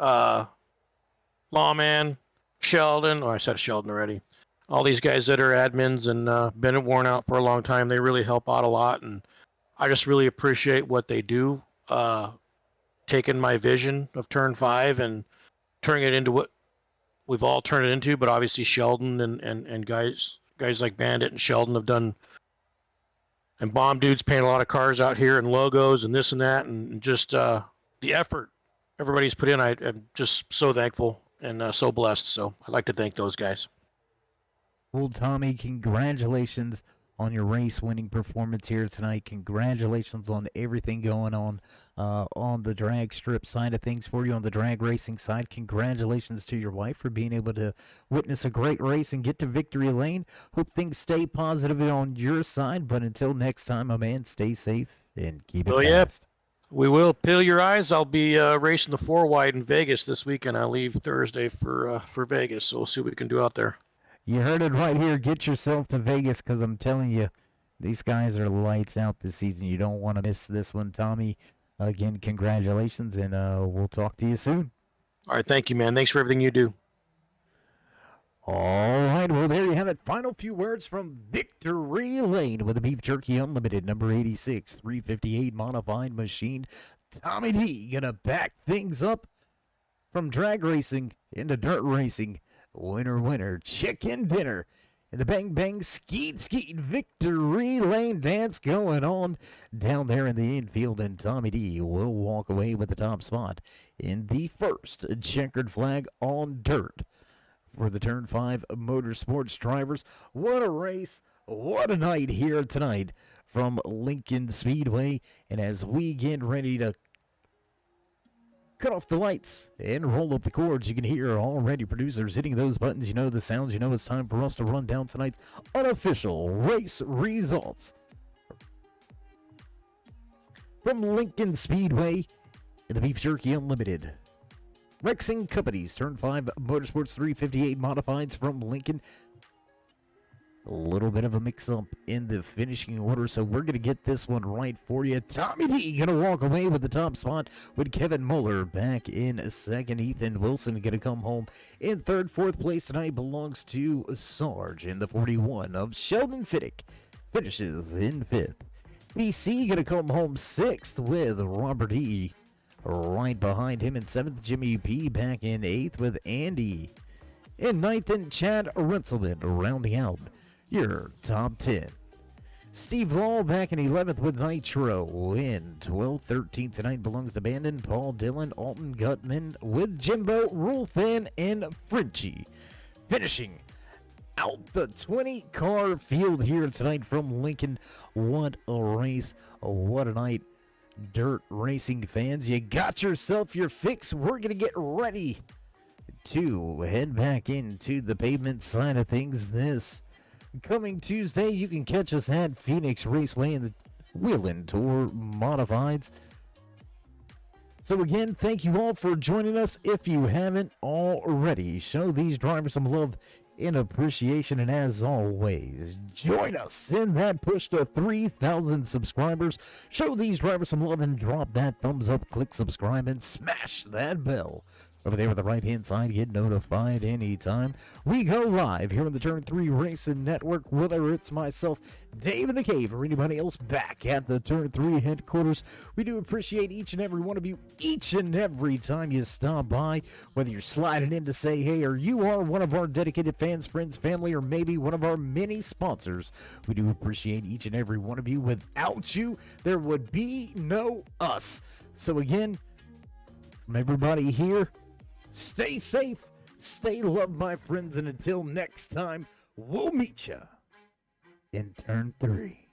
Lawman, Sheldon. Oh, I said Sheldon already. All these guys that are admins and been at Worn Out for a long time, they really help out a lot, and I just really appreciate what they do, taking my vision of Turn 5 and turning it into what we've all turned it into. But obviously Sheldon and guys like Bandit and Sheldon have done, and Bomb Dude's painted a lot of cars out here and logos and this and that, and just the effort everybody's put in. I'm just so thankful and so blessed. So I'd like to thank those guys. Well, Tommy, congratulations on your race-winning performance here tonight. Congratulations on everything going on the drag strip side of things for you, on the drag racing side. Congratulations to your wife for being able to witness a great race and get to victory lane. Hope things stay positive on your side, but until next time, my man, stay safe and keep it fast. We will. Peel your eyes. I'll be racing the 4-wide in Vegas this weekend. I leave Thursday for Vegas, so we'll see what we can do out there. You heard it right here. Get yourself to Vegas, because I'm telling you, these guys are lights out this season. You don't want to miss this one, Tommy. Again, congratulations, and we'll talk to you soon. All right, thank you, man. Thanks for everything you do. All right, well, there you have it. Final few words from Victory Lane with the Beef Jerky Unlimited, number 86, 358 modified machine. Tommy D gonna back things up from drag racing into dirt racing. Winner, winner, chicken dinner. And the bang, bang, skeet, Victory Lane dance going on down there in the infield. And Tommy D will walk away with the top spot in the first checkered flag on dirt for the Turn 5 Motorsports drivers. What a race. What a night here tonight from Lincoln Speedway. And as we get ready to cut off the lights and roll up the cords, you can hear already producers hitting those buttons. You know the sounds. You know it's time for us to run down tonight's unofficial race results. From Lincoln Speedway in the Beef Jerky Unlimited, RexingCompanies Turn 5 Motorsports 358 Modifieds from Lincoln. A little bit of a mix-up in the finishing order, so we're going to get this one right for you. Tommy D going to walk away with the top spot with Kevin Muller back in second. Ethan Wilson going to come home in third. Fourth place tonight belongs to Sarge in the 41 of Sheldon Fiddick. Finishes in fifth. BC going to come home sixth with Robert E. Right behind him in seventh. Jimmy P back in eighth with Andy in ninth, and Chad Renselman rounding out your top 10. Steve Law back in 11th with Nitro in 12th. 13th tonight belongs to Bandon, Paul Dillon, Alton Gutman with Jimbo, Rulfan, and Frenchie. Finishing out the 20-car field here tonight from Lincoln. What a race. What a night. Dirt racing fans, you got yourself your fix. We're going to get ready to head back into the pavement side of things. This coming Tuesday, you can catch us at Phoenix Raceway in the Wheelin' Tour Modifieds. So again, thank you all for joining us. If you haven't already, show these drivers some love and appreciation. And as always, join us in that push to 3,000 subscribers. Show these drivers some love and drop that thumbs up, click subscribe, and smash that bell over there on the right-hand side. Get notified anytime we go live here on the Turn 3 Racing Network, whether it's myself, Dave in the Cave, or anybody else back at the Turn 3 headquarters. We do appreciate each and every one of you each and every time you stop by, whether you're sliding in to say hey, or you are one of our dedicated fans, friends, family, or maybe one of our many sponsors. We do appreciate each and every one of you. Without you, there would be no us. So again, from everybody here, stay safe, stay loved, my friends, and until next time, we'll meet you in Turn 3.